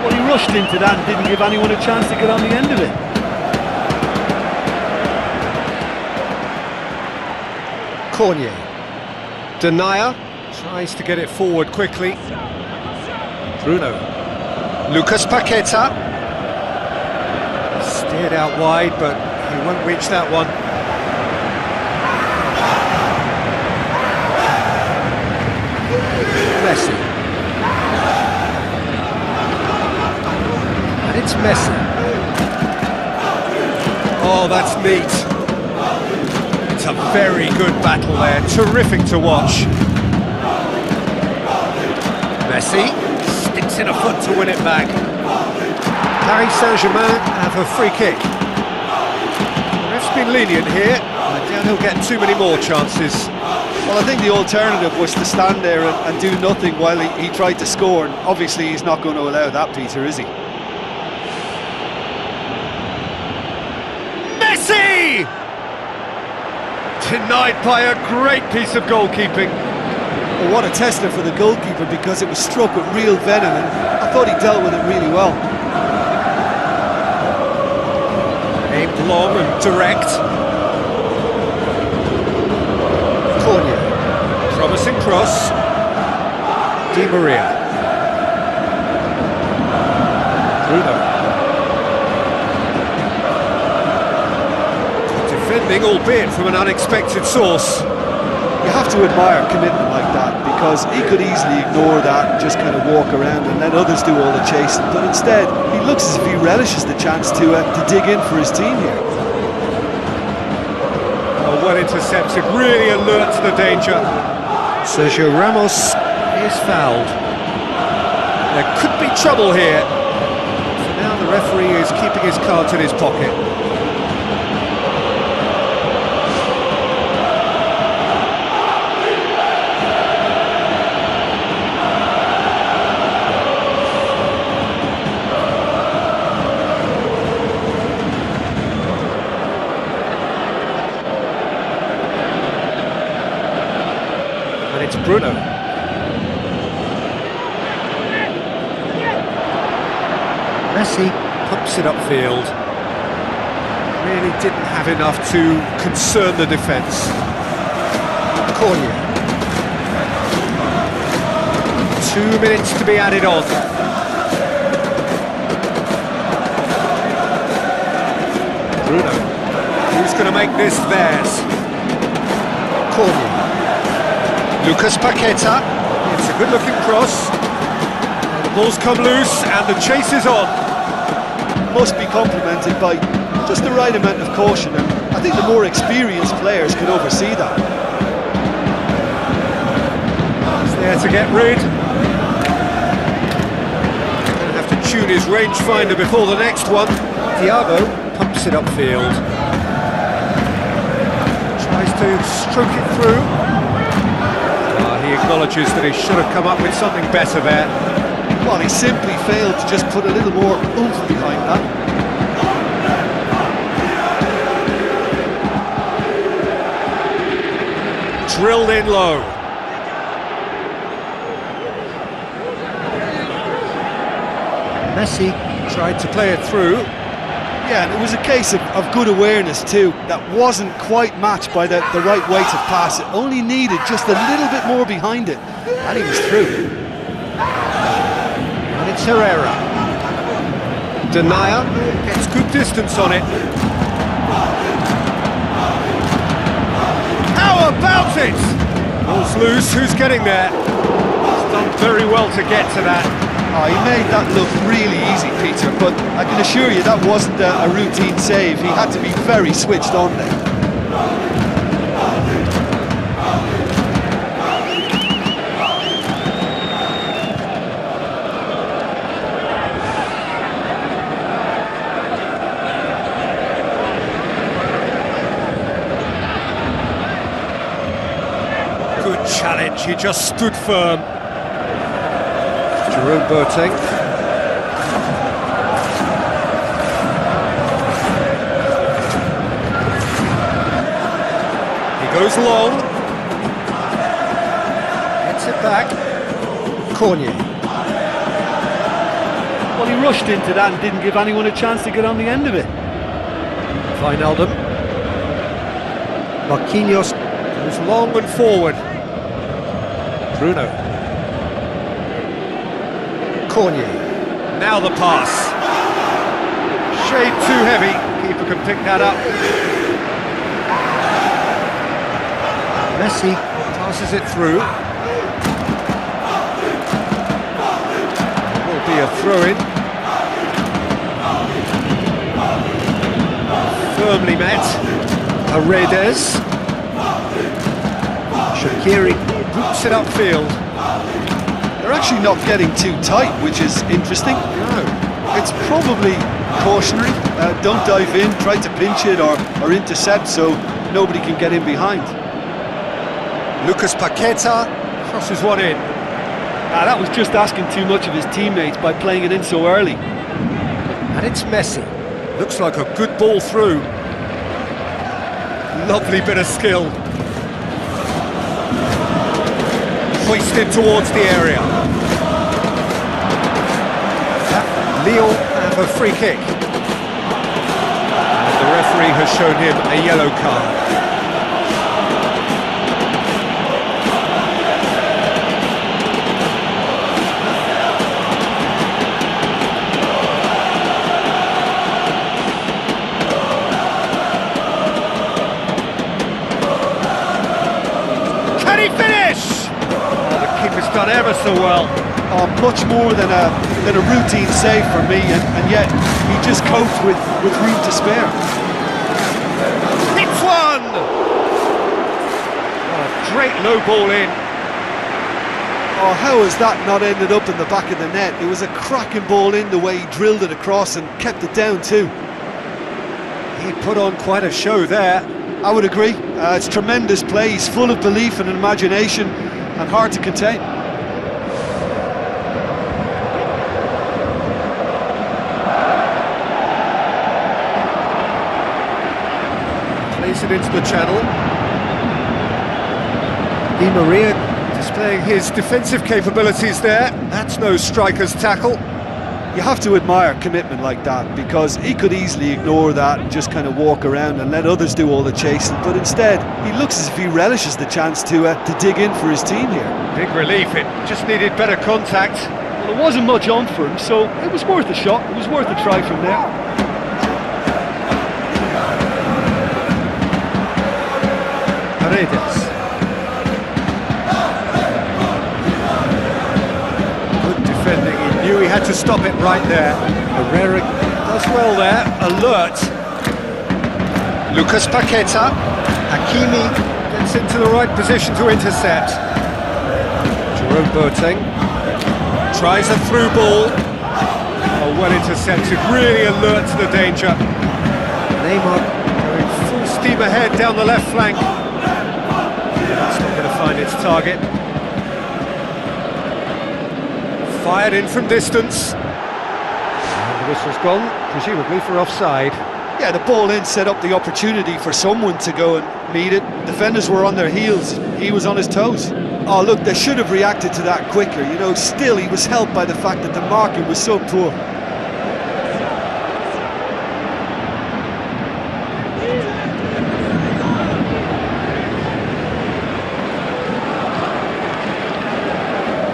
Well, he rushed into that and didn't give anyone a chance to get on the end of it. Cornier. Denier tries to get it forward quickly. Bruno. Lucas Paqueta. Steered out wide, but he won't reach that one. Messi. And it's Messi. Oh, that's neat. It's a very good battle there, terrific to watch. Messi sticks in a foot to win it back. Paris Saint-Germain have a free kick. The ref's been lenient here. I doubt he'll get too many more chances. Well, I think the alternative was to stand there and do nothing while he tried to score, and obviously he's not going to allow that, Peter, is he? Messi! Denied by a great piece of goalkeeping. Well, what a tester for the goalkeeper, because it was struck with real venom, and I thought he dealt with it really well. Aimed long and direct. Cornier. Promising cross. Di Maria. Bruno. Defending, albeit from an unexpected source. You have to admire commitment like that, because he could easily ignore that and just kind of walk around and let others do all the chasing, but instead he looks as if he relishes the chance to dig in for his team here. Well intercepted, really alert to the danger. Sergio Ramos is fouled. There could be trouble here. For now the referee is keeping his cards in his pocket. It's Bruno. Messi pumps it upfield. Really didn't have enough to concern the defence. Cornier. 2 minutes to be added on. Bruno. Who's going to make this theirs? Cornier. Lucas Paqueta, it's a good-looking cross. The ball's come loose and the chase is on. Must be complemented by just the right amount of caution, and I think the more experienced players can oversee that. He's there to get rid. Gonna have to tune his rangefinder before the next one. Thiago pumps it upfield. Tries to stroke it through. He acknowledges that he should have come up with something better there. Well, he simply failed to just put a little more oomph behind that. Drilled in low. Messi tried to play it through. Yeah, and it was a case of good awareness too. That wasn't quite matched by the right weight of pass. It only needed just a little bit more behind it, and he was through. And it's Herrera. Denier gets good distance on it. How about it? Ball's loose, who's getting there? He's done very well to get to that. Oh, he made that look really easy, Peter, but I can assure you that wasn't a routine save. He had to be very switched on there. Good challenge, he just stood firm. Jerome Boateng. He goes long. Gets it back. Cornier. Well, he rushed into that and didn't give anyone a chance to get on the end of it. Wijnaldum. Marquinhos Goes long and forward. Bruno. Cornier. Now the pass. Shade too heavy. Keeper can pick that up. Messi. Passes it through. Will be a throw-in. Firmly met. Paredes. Shaqiri boots it upfield. They're actually not getting too tight, which is interesting. No. It's probably cautionary. Don't dive in, try to pinch it or intercept so nobody can get in behind. Lucas Paqueta crosses one in. That was just asking too much of his teammates by playing it in so early. And it's Messi. Looks like a good ball through. Lovely bit of skill. Hoisted towards the area. Lyon have a free kick. And the referee has shown him a yellow card. Can he finish? Oh, the keeper's done ever so well. Oh, much more than a routine save for me, and yet he just coped with room to spare. Hits one! Oh, great low ball in. Oh, how has that not ended up in the back of the net? It was a cracking ball in the way he drilled it across and kept it down too. He put on quite a show there. I would agree. It's tremendous play. He's full of belief and imagination and hard to contain. Plays it into the channel. Di Maria displaying his defensive capabilities there. That's no striker's tackle. You have to admire commitment like that, because he could easily ignore that and just kind of walk around and let others do all the chasing, but instead he looks as if he relishes the chance to dig in for his team here. Big relief, it just needed better contact. Well, there wasn't much on for him, so it was worth a shot. It was worth a try from there. Paredes. Good defending, he knew he had to stop it right there. Herrera does well there, alert. Lucas Paqueta. Hakimi gets into the right position to intercept. Jerome Boateng tries a through ball. Oh, well intercepted, really alert to the danger. Neymar going full steam ahead down the left flank. It's not going to find its target. Fired in from distance. And the whistle's gone, presumably for offside. Yeah, the ball in set up the opportunity for someone to go and meet it. Defenders were on their heels, he was on his toes. Oh look, they should have reacted to that quicker, you know, still he was helped by the fact that the marking was so poor.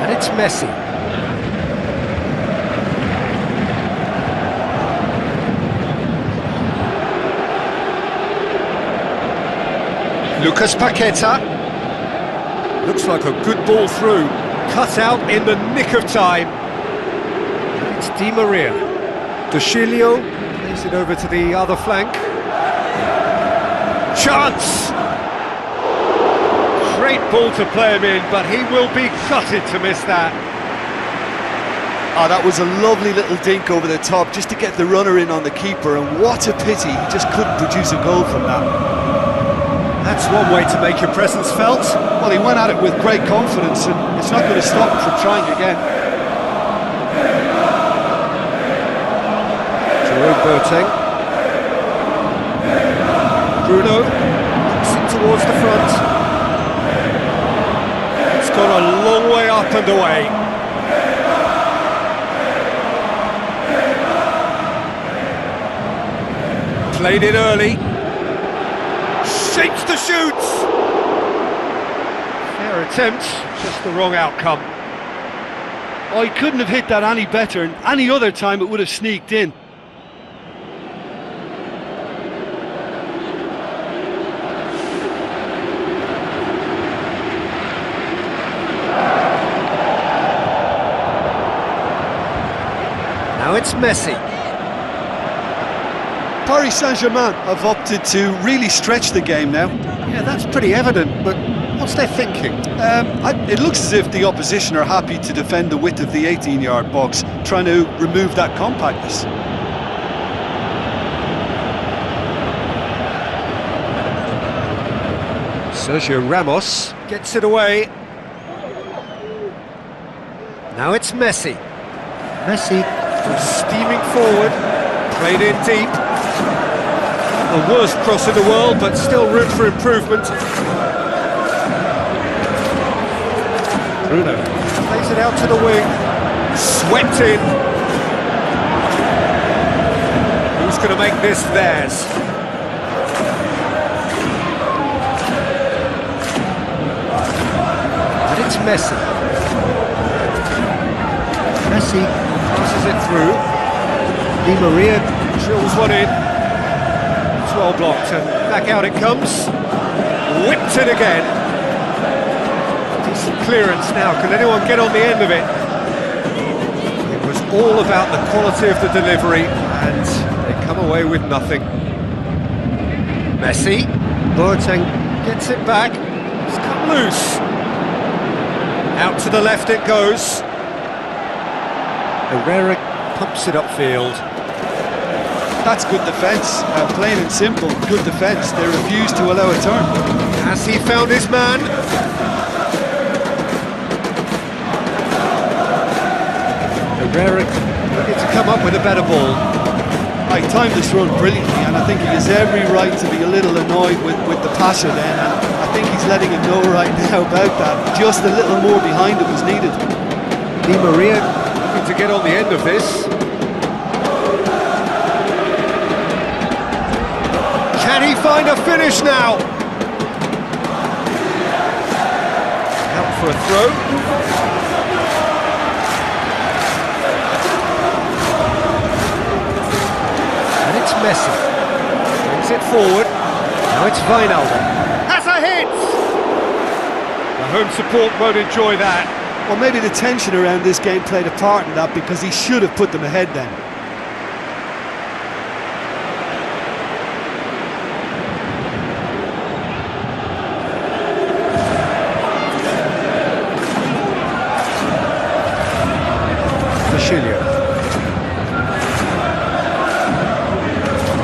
And it's Messi. Lucas Paqueta. Looks like a good ball through. Cut out in the nick of time. It's Di Maria. De Chilio plays it over to the other flank. Chance! Great ball to play him in, but he will be gutted to miss that. Oh, that was a lovely little dink over the top just to get the runner in on the keeper, and what a pity he just couldn't produce a goal from that. That's one way to make your presence felt. Well, he went at it with great confidence, and it's not going to stop him from trying again. Jerome Boateng. Bruno puts it towards the front. It's gone a long way up and away. Played it early. Shapes to shoot! attempt, just the wrong outcome. Oh, he couldn't have hit that any better, and any other time it would have sneaked in. Now it's Messi. Paris Saint-Germain have opted to really stretch the game now. Yeah, that's pretty evident, but what's their thinking? It looks as if the opposition are happy to defend the width of the 18-yard box, trying to remove that compactness. Sergio Ramos gets it away. Now it's Messi. Messi. Steaming forward, played in deep. The worst cross in the world, but still room for improvement. Bruno plays it out to the wing, swept in. Who's going to make this theirs? And it's Messi. Messi passes it through. Di Maria Drills one in. It's well blocked, and back out it comes. Whipped it again. Decent clearance now. Can anyone get on the end of it? It was all about the quality of the delivery, and they come away with nothing. Messi. Boateng Gets it back. It's come loose. Out to the left it goes. Herrera pumps it upfield. That's good defence, plain and simple, good defence. They refuse to allow a turn. Has he found his man? Herrera Ready to come up with a better ball. I timed this run brilliantly, and I think he has every right to be a little annoyed with the passer then, and I think he's letting him know right now about that. Just a little more behind it was needed. Di Maria Looking to get on the end of this. Can he find a finish now? Out for a throw. and it's Messi. Brings it forward. Now it's Wijnaldum. Has a hit! The home support won't enjoy that. Well, maybe the tension around this game played a part in that, because he should have put them ahead then.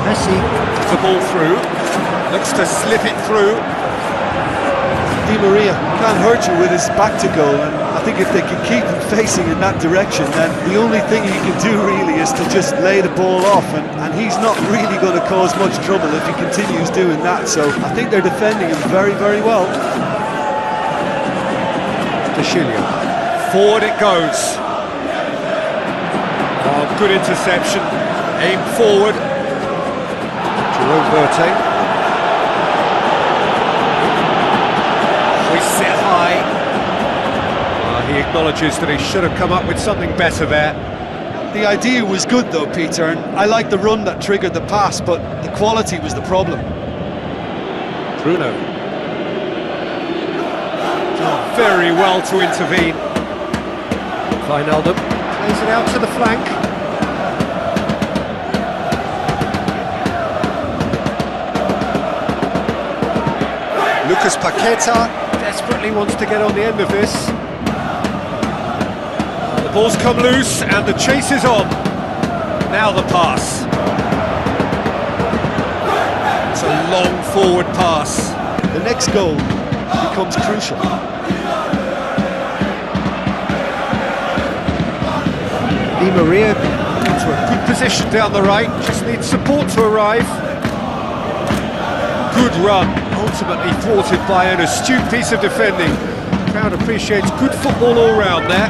Messi. The ball through. Looks to slip it through. Di Maria can't hurt you with his back to goal, and I think if they can keep him facing in that direction, then the only thing he can do really is to just lay the ball off, and he's not really going to cause much trouble if he continues doing that. So I think they're defending him very, very well. Forward it goes. Oh, good interception. Aim forward. Jerome Boateng. We sit high. He acknowledges that he should have come up with something better there. The idea was good though, Peter, and I like the run that triggered the pass, but the quality was the problem. Bruno. Done very well to intervene. Wijnaldum. Plays it out to the flank. Lucas Paqueta desperately wants to get on the end of this. The ball's come loose and the chase is on. Now the pass. It's a long forward pass. The next goal becomes crucial. Di Maria. Into a good position down the right, just needs support to arrive. Good run, ultimately thwarted by an astute piece of defending. The crowd appreciates good football all round there.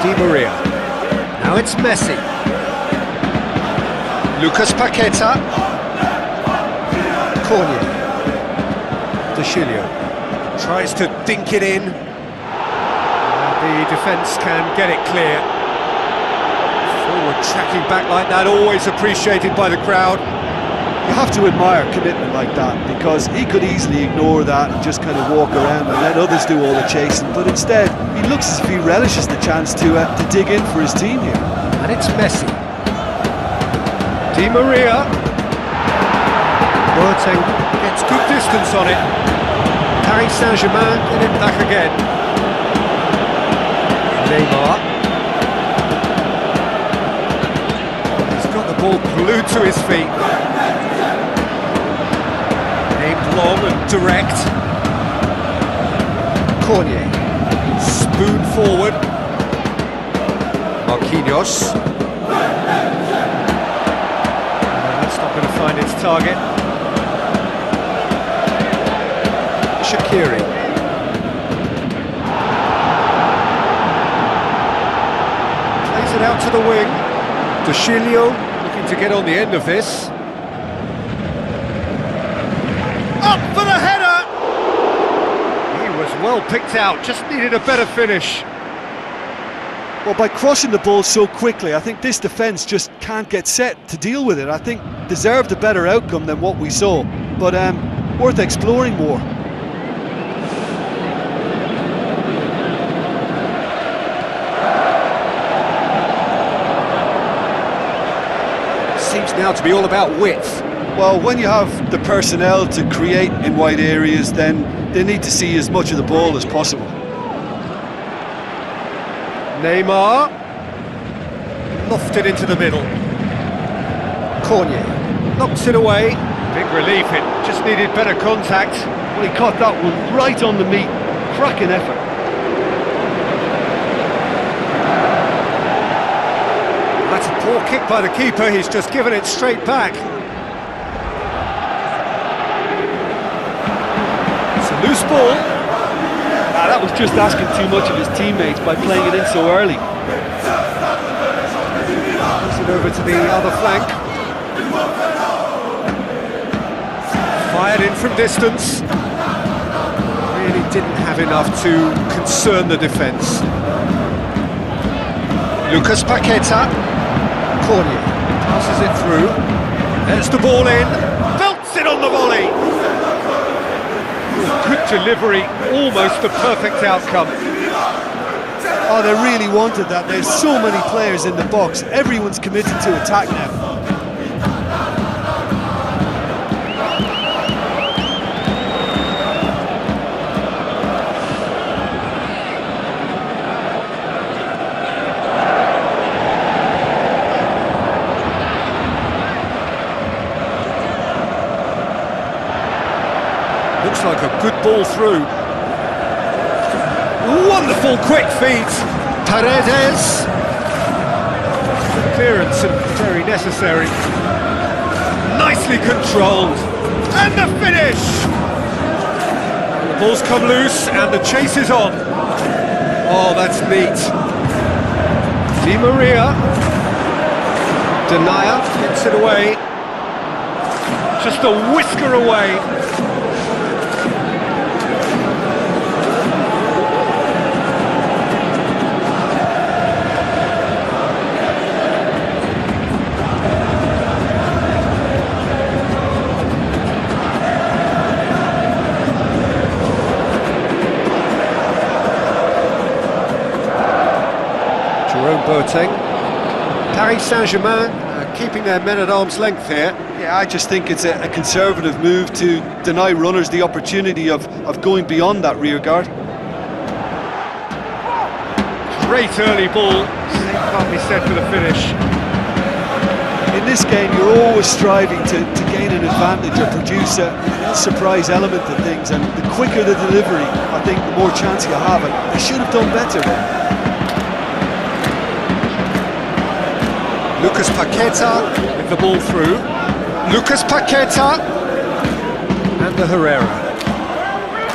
Di Maria. Now it's Messi. Lucas Paqueta. Cornier. De Chilio. Tries to dink it in. The defence can get it clear. Forward tracking back like that, always appreciated by the crowd. You have to admire commitment like that, because he could easily ignore that and just kind of walk around and let others do all the chasing, but instead he looks as if he relishes the chance to dig in for his team here. And it's Messi. Di Maria. Boateng gets good distance on it. Paris Saint-Germain get it back again. Neymar. He's got the ball glued to his feet. Aimed long and direct. Cornier. Spoon forward. Marquinhos. That's not going to find its target. Shaqiri. Plays it out to the wing. Deschilio looking to get on the end of this. Up for the header! He was well picked out, just needed a better finish. Well, by crushing the ball so quickly, I think this defence just can't get set to deal with it. I think deserved a better outcome than what we saw, but worth exploring more. Seems now to be all about width. Well, when you have the personnel to create in wide areas, then they need to see as much of the ball as possible. Neymar. Lofted into the middle. Cornier. Knocks it away. Big relief, it just needed better contact. Well, he caught that one right on the meat. Cracking effort. That's a poor kick by the keeper, he's just given it straight back. It's a loose ball. That was just asking too much of his teammates by playing it in so early. Puts it over to the other flank. Fired in from distance. Really didn't have enough to concern the defence. Lucas Paqueta. Cornier passes it through. There's the ball in. Belts it on the volley. Good delivery, almost the perfect outcome. Oh, they really wanted that. There's so many players in the box. Everyone's committed to attack now. Looks like a good ball through. Wonderful quick feet. Paredes. Clearance and very necessary. Nicely controlled. And the finish! The ball's come loose and the chase is on. Oh, that's neat. Di Maria. Denier gets it away. Just a whisker away. Boateng. Paris Saint-Germain keeping their men at arm's length here. Yeah, I just think it's a conservative move to deny runners the opportunity of going beyond that rear guard. Great early ball, same can't be said for the finish. In this game, you're always striving to gain an advantage or produce a surprise element to things, and the quicker the delivery, I think the more chance you have, and they should have done better. Lucas Paqueta with the ball through. Lucas Paqueta and the Herrera.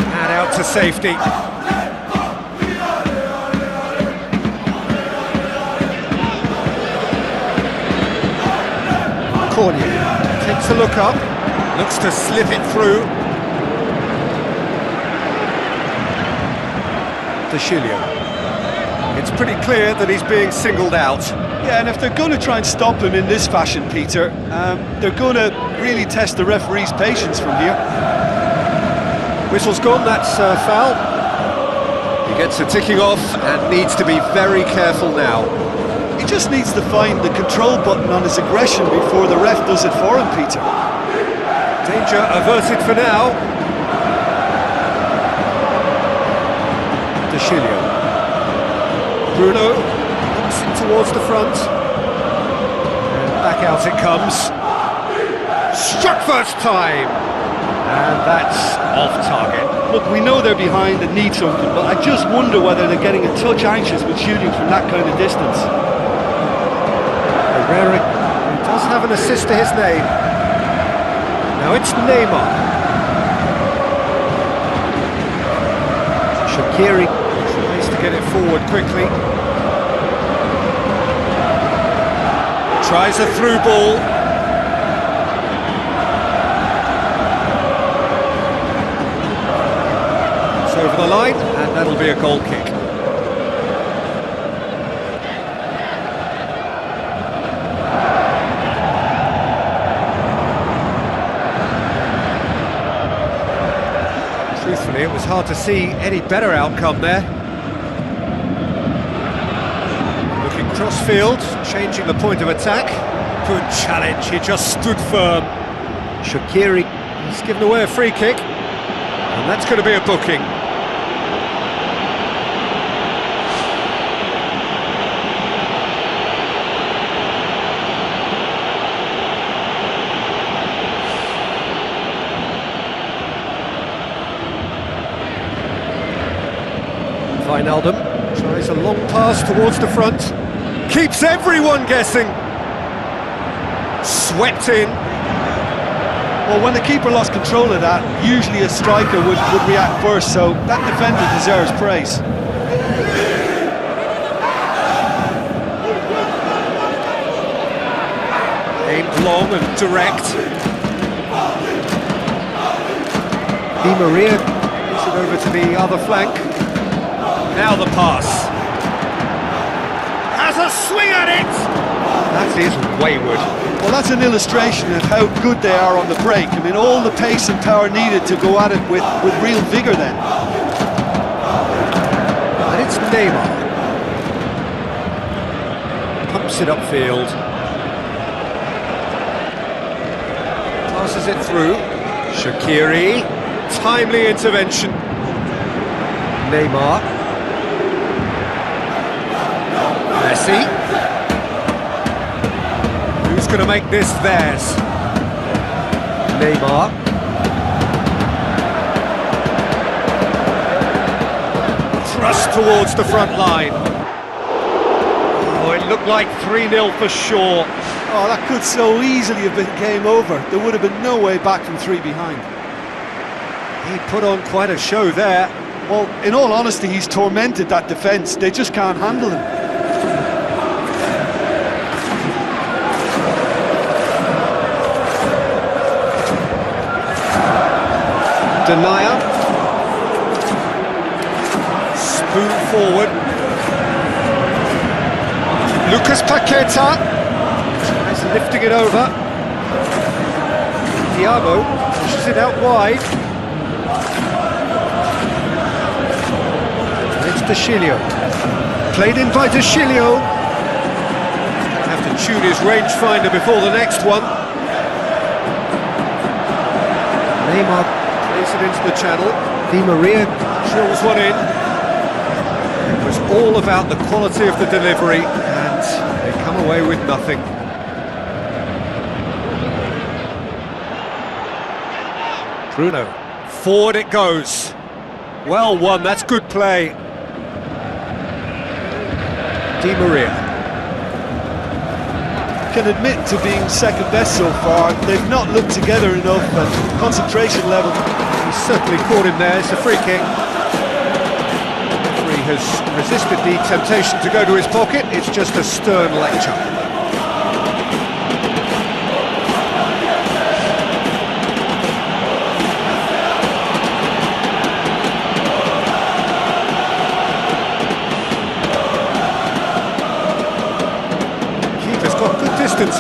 And out to safety. Cornier takes a look up, looks to slip it through. De Chilio. It's pretty clear that he's being singled out. Yeah, and if they're going to try and stop him in this fashion, Peter, they're going to really test the referee's patience from here. Whistle's gone, that's foul. He gets a ticking off and needs to be very careful now. He just needs to find the control button on his aggression before the ref does it for him, Peter. Danger averted for now. De Chilio. Bruno looks in towards the front. And back out it comes. Struck first time! And that's off target. Look, we know they're behind and need something, but I just wonder whether they're getting a touch anxious with shooting from that kind of distance. Herrera does have an assist to his name. Now it's Neymar. Shaqiri tries to get it forward quickly. Tries a through ball. It's over the line, and that'll be a goal kick. Truthfully, it was hard to see any better outcome there. Looking cross-field, changing the point of attack. Good challenge, he just stood firm. Shaqiri, he's given away a free kick. And that's going to be a booking. Wijnaldum tries a long pass towards the front, keeps everyone guessing. Swept in. Well, when the keeper lost control of that, usually a striker would react first, so that defender deserves praise. Aimed long and direct. Di Maria gives it over to the other flank. Now the pass. Has a swing at it! That is wayward. Well, that's an illustration of how good they are on the break. I mean, all the pace and power needed to go at it with real vigour then. And it's Neymar. Pumps it upfield. Passes it through. Shaqiri. Timely intervention. Neymar. Messi. Who's going to make this theirs? Neymar. Thrust towards the front line. Oh, it looked like 3-0 for sure. Oh, that could so easily have been game over. There would have been no way back from 3 behind. He put on quite a show there. Well, in all honesty, he's tormented that defence. They just can't handle him. Denier. Spoon forward. Lucas Paqueta. He's lifting it over. Thiago pushes it out wide. It's De Chilio. Played in by De Chilio. Have to tune his rangefinder before the next one. Neymar plays it into the channel. Di Maria drills one in. It was all about the quality of the delivery, and they come away with nothing. Bruno. Forward it goes. Well won, that's good play. Di Maria. Can admit to being second best so far. They've not looked together enough, and concentration level. He's certainly caught him there, it's a free kick. The referee has resisted the temptation to go to his pocket, it's just a stern lecture.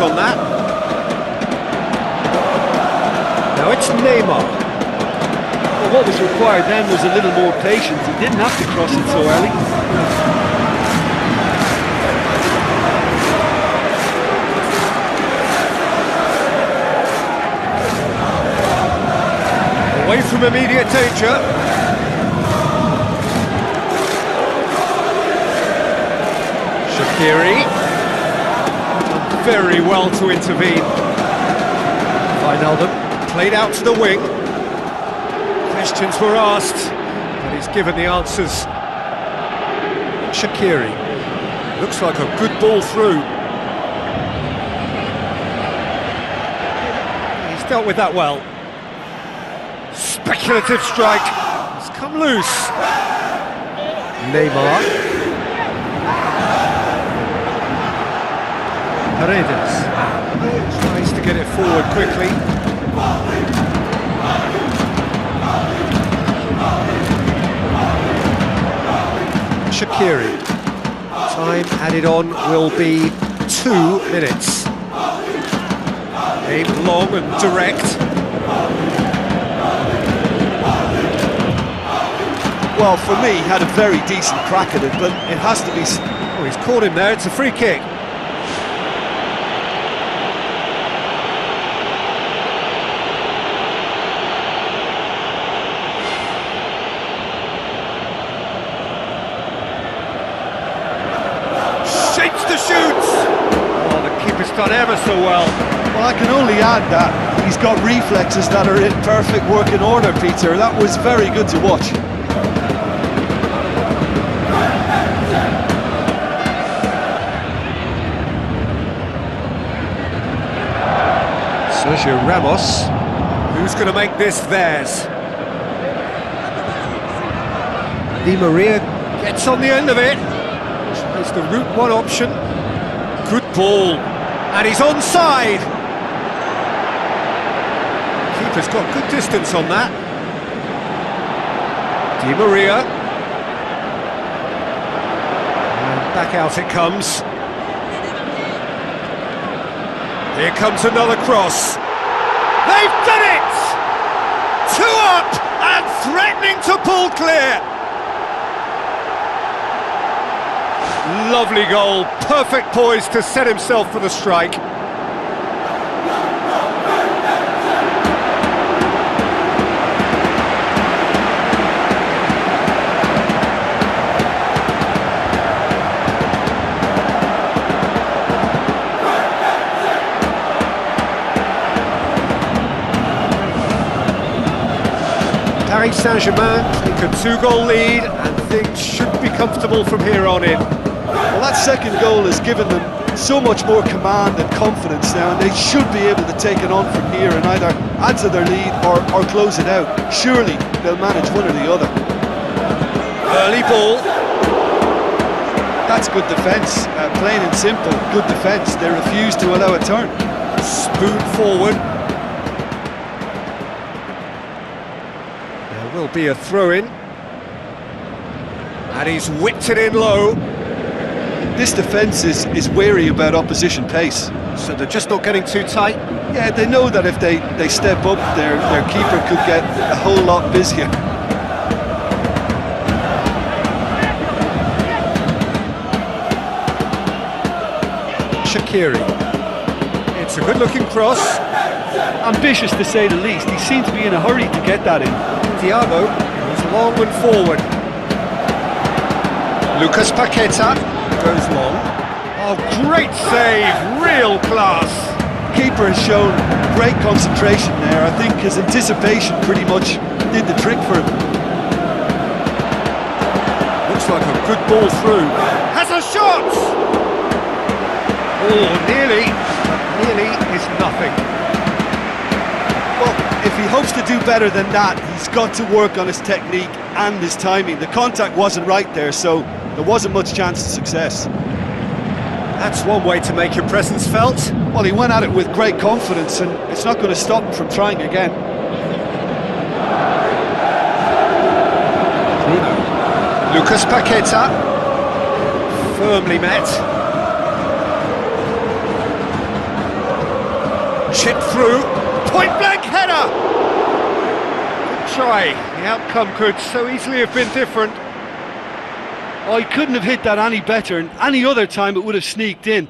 on that. Now it's Neymar. Well, what was required then was a little more patience. He didn't have to cross it so early. Away from immediate danger. Shaqiri. Done very well to intervene. Wijnaldum played out to the wing. Questions were asked, but he's given the answers. Shaqiri. Looks like a good ball through. He's dealt with that well. Speculative strike. It's come loose. Neymar. Paredes. Tries to get it forward quickly. Shaqiri. Time added on will be 2 minutes. Aimed long and direct. Well, for me, he had a very decent crack at it, but it has to be... Oh, he's caught him there, it's a free kick. Shapes to shoot! Oh, the keeper's done ever so well. Well, I can only add that he's got reflexes that are in perfect working order, Peter. That was very good to watch. Sergio Ramos, who's going to make this theirs? Di Maria gets on the end of it. Tries the route one option. Good ball, and he's onside. Keeper's got good distance on that. Di Maria. And back out it comes. Here comes another cross. They've done it! 2 up and threatening to pull clear. Lovely goal, perfect poise to set himself for the strike. Paris Saint-Germain take a 2-goal lead and things should be comfortable from here on in. Well, that second goal has given them so much more command and confidence now, and they should be able to take it on from here and either add to their lead or close it out. Surely they'll manage one or the other. Early ball. That's good defence, plain and simple, good defence. They refuse to allow a turn. Spoon forward. There will be a throw-in. And he's whipped it in low. This defence is wary about opposition pace. So they're just not getting too tight. Yeah, they know that if they step up, their keeper could get a whole lot busier. Shaqiri. It's a good-looking cross. Ambitious to say the least. He seemed to be in a hurry to get that in. Thiago goes long and forward. Lucas Paqueta goes long. Oh, great save, real class. Keeper has shown great concentration there. I think his anticipation pretty much did the trick for him. Looks like a good ball through. Has a shot! Oh, nearly is nothing. Well, if he hopes to do better than that, he's got to work on his technique and his timing. The contact wasn't right there, so there wasn't much chance of success. That's one way to make your presence felt. Well, he went at it with great confidence, and it's not going to stop him from trying again. Lucas Paqueta, firmly met. Chip through, point-blank header! Good try, the outcome could so easily have been different. Oh, he couldn't have hit that any better, and any other time it would have sneaked in.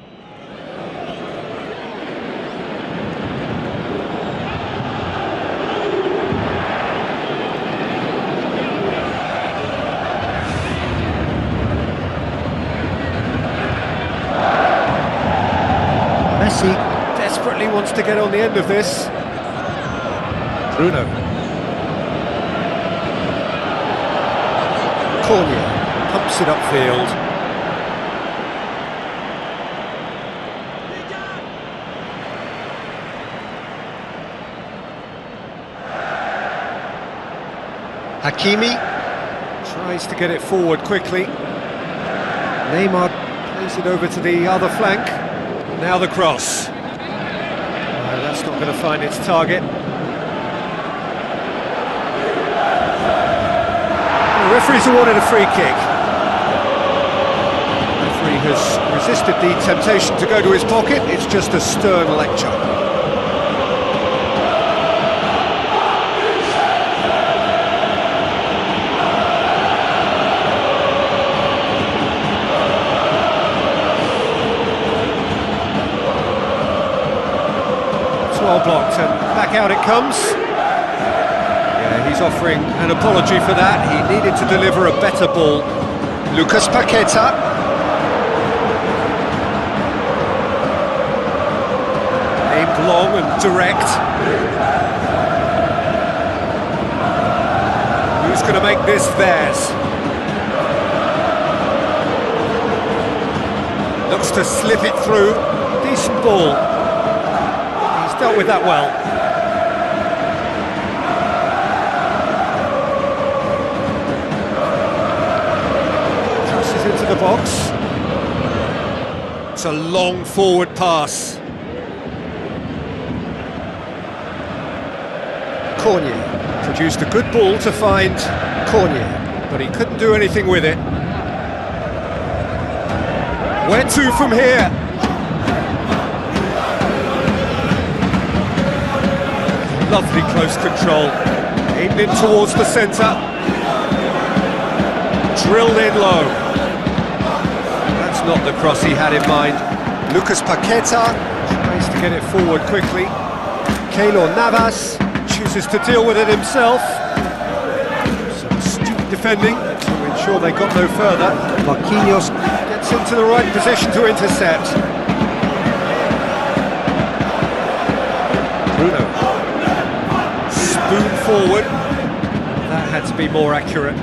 Messi desperately wants to get on the end of this. Bruno. Cornier pumps it upfield. Hakimi tries to get it forward quickly. Neymar plays it over to the other flank. Now the cross. No, that's not going to find its target. The referee's awarded a free kick. The referee has resisted the temptation to go to his pocket. It's just a stern lecture. 12 blocked and back out it comes. Yeah, he's offering an apology for that. He needed to deliver a better ball. Lucas Paqueta. Aimed long and direct. Who's going to make this theirs? Looks to slip it through. Decent ball. He's dealt with that well. Crosses into the box. It's a long forward pass. Cornier produced a good ball to find Cornier, but he couldn't do anything with it. Where to from here? Lovely close control. Aimed in towards the centre. Drilled in low. That's not the cross he had in mind. Lucas Paqueta tries to get it forward quickly. Keylor Navas chooses to deal with it himself. Some astute defending to ensure they got no further. Marquinhos gets into the right position to intercept. Bruno. Spoon forward. That had to be more accurate.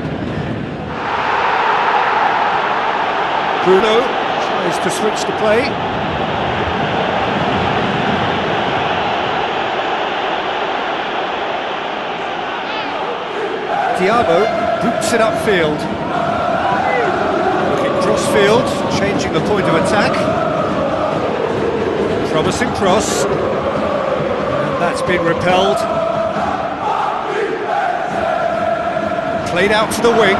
Bruno tries to switch the play. Thiago boots it upfield. Looking cross-field, changing the point of attack. Promising cross. And that's been repelled. Played out to the wing.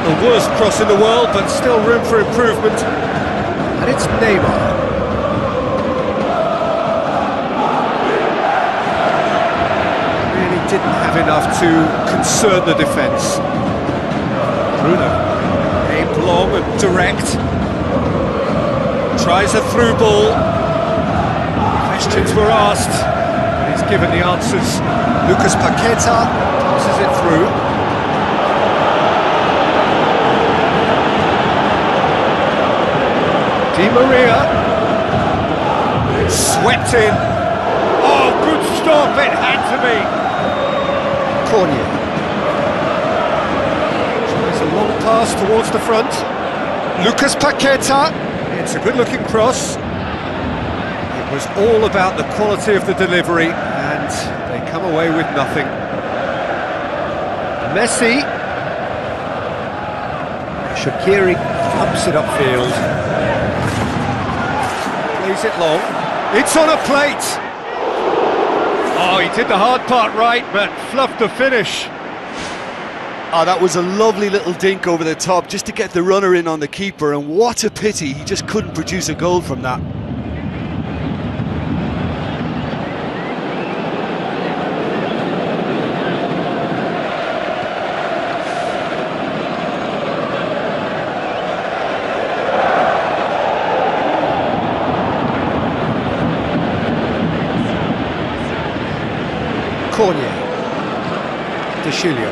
The worst cross in the world, but still room for improvement. And it's Neymar. Didn't have enough to concern the defence. Bruno, aimed long and direct. Tries a through ball. Questions were asked, but he's given the answers. Lucas Paqueta passes it through. Di Maria. Swept in. Oh, good stop, it had to be. Cornier tries a long pass towards the front. Lucas Paqueta. It's a good-looking cross. It was all about the quality of the delivery, and they come away with nothing. Messi. Shaqiri pumps it upfield. Plays it long. It's on a plate. Oh, he did the hard part right, but fluffed the finish. Oh, that was a lovely little dink over the top just to get the runner in on the keeper, and what a pity he just couldn't produce a goal from that. Chilio.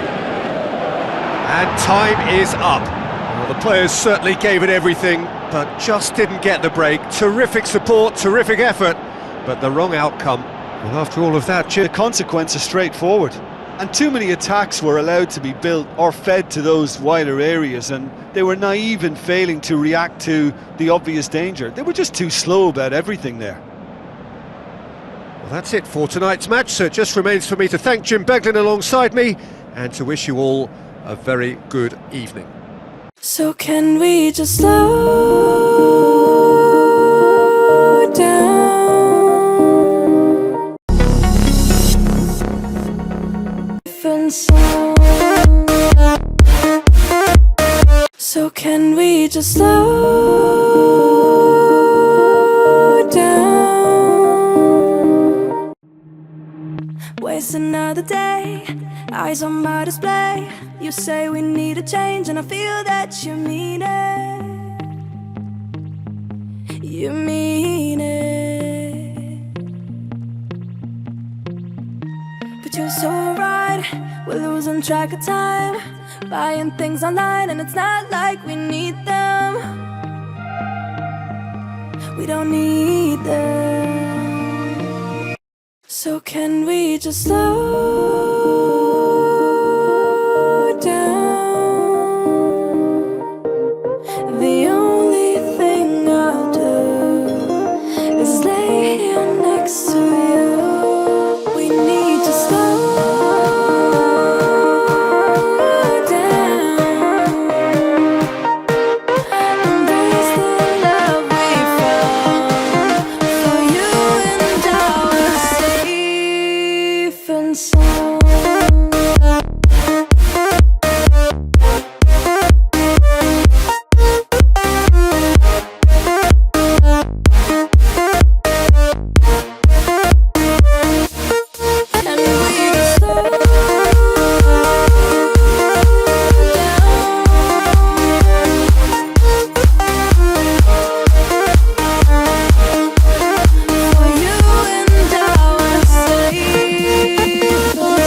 And time is up. Well, the players certainly gave it everything, but just didn't get the break. Terrific support, terrific effort, but the wrong outcome. Well, after all of that, The consequence is straightforward. And too many attacks were allowed to be built or fed to those wider areas, and they were naive in failing to react to the obvious danger. They were just too slow about everything there. Well, that's it for tonight's match, so it just remains for me to thank Jim Beglin alongside me and to wish you all a very good evening. So can we just slow down? Different sound. So can we just slow down? Waste another day, eyes on my display. You say we need a change and I feel that you mean it. You mean it. But you're so right, we're losing track of time, buying things online and it's not like we need them. We don't need them. So can we just slow down? The only thing I'll do is lay here next to you. We need to slow down. Embrace the love we found. For you and I are safe and sound. Can we just slow down? For you and I are safe and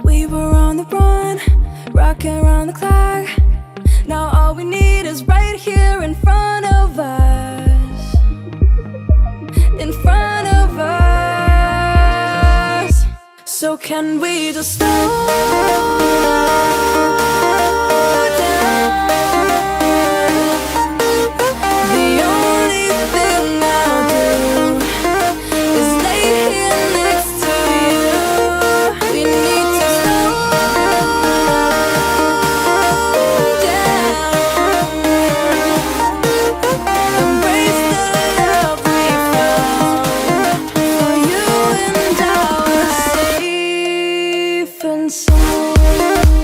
we were on the run, rocking around the clock. Now all we need is right here in front of us. In front of us. So can we just slow down? The only thing I'll do is lay here next to you. We need to slow down. Embrace the love we found. For you and I are safe and sound.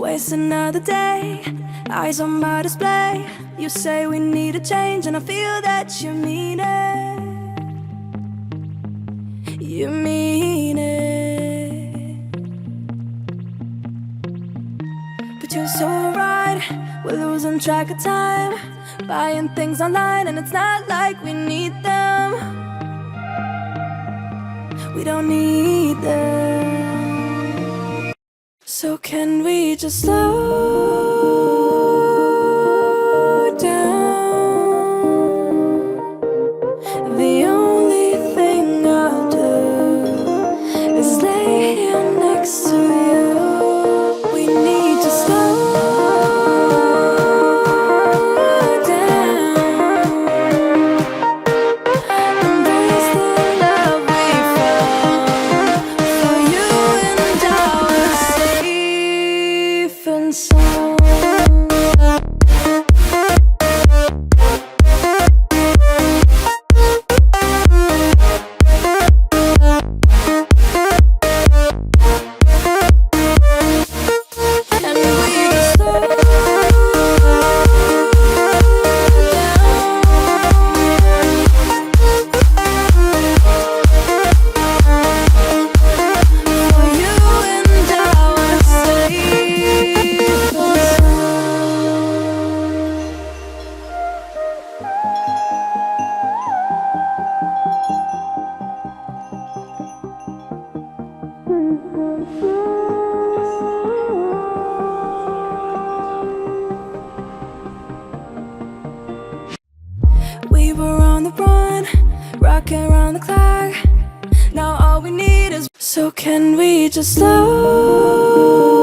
waste another day, eyes on my display. You say we need a change, and I feel that you mean it. You mean it. But you're so right, we're losing track of time, buying things online, and it's not like we need them. We don't need them. So can we just slow down? The only thing I'll do is lay here next to you. We need to slow down. Embrace the love we found. For you and I are safe and sound. And we just slow down. For you and I are safe and we were on the run, rocking around the clock. Now all we need is. So can we just slow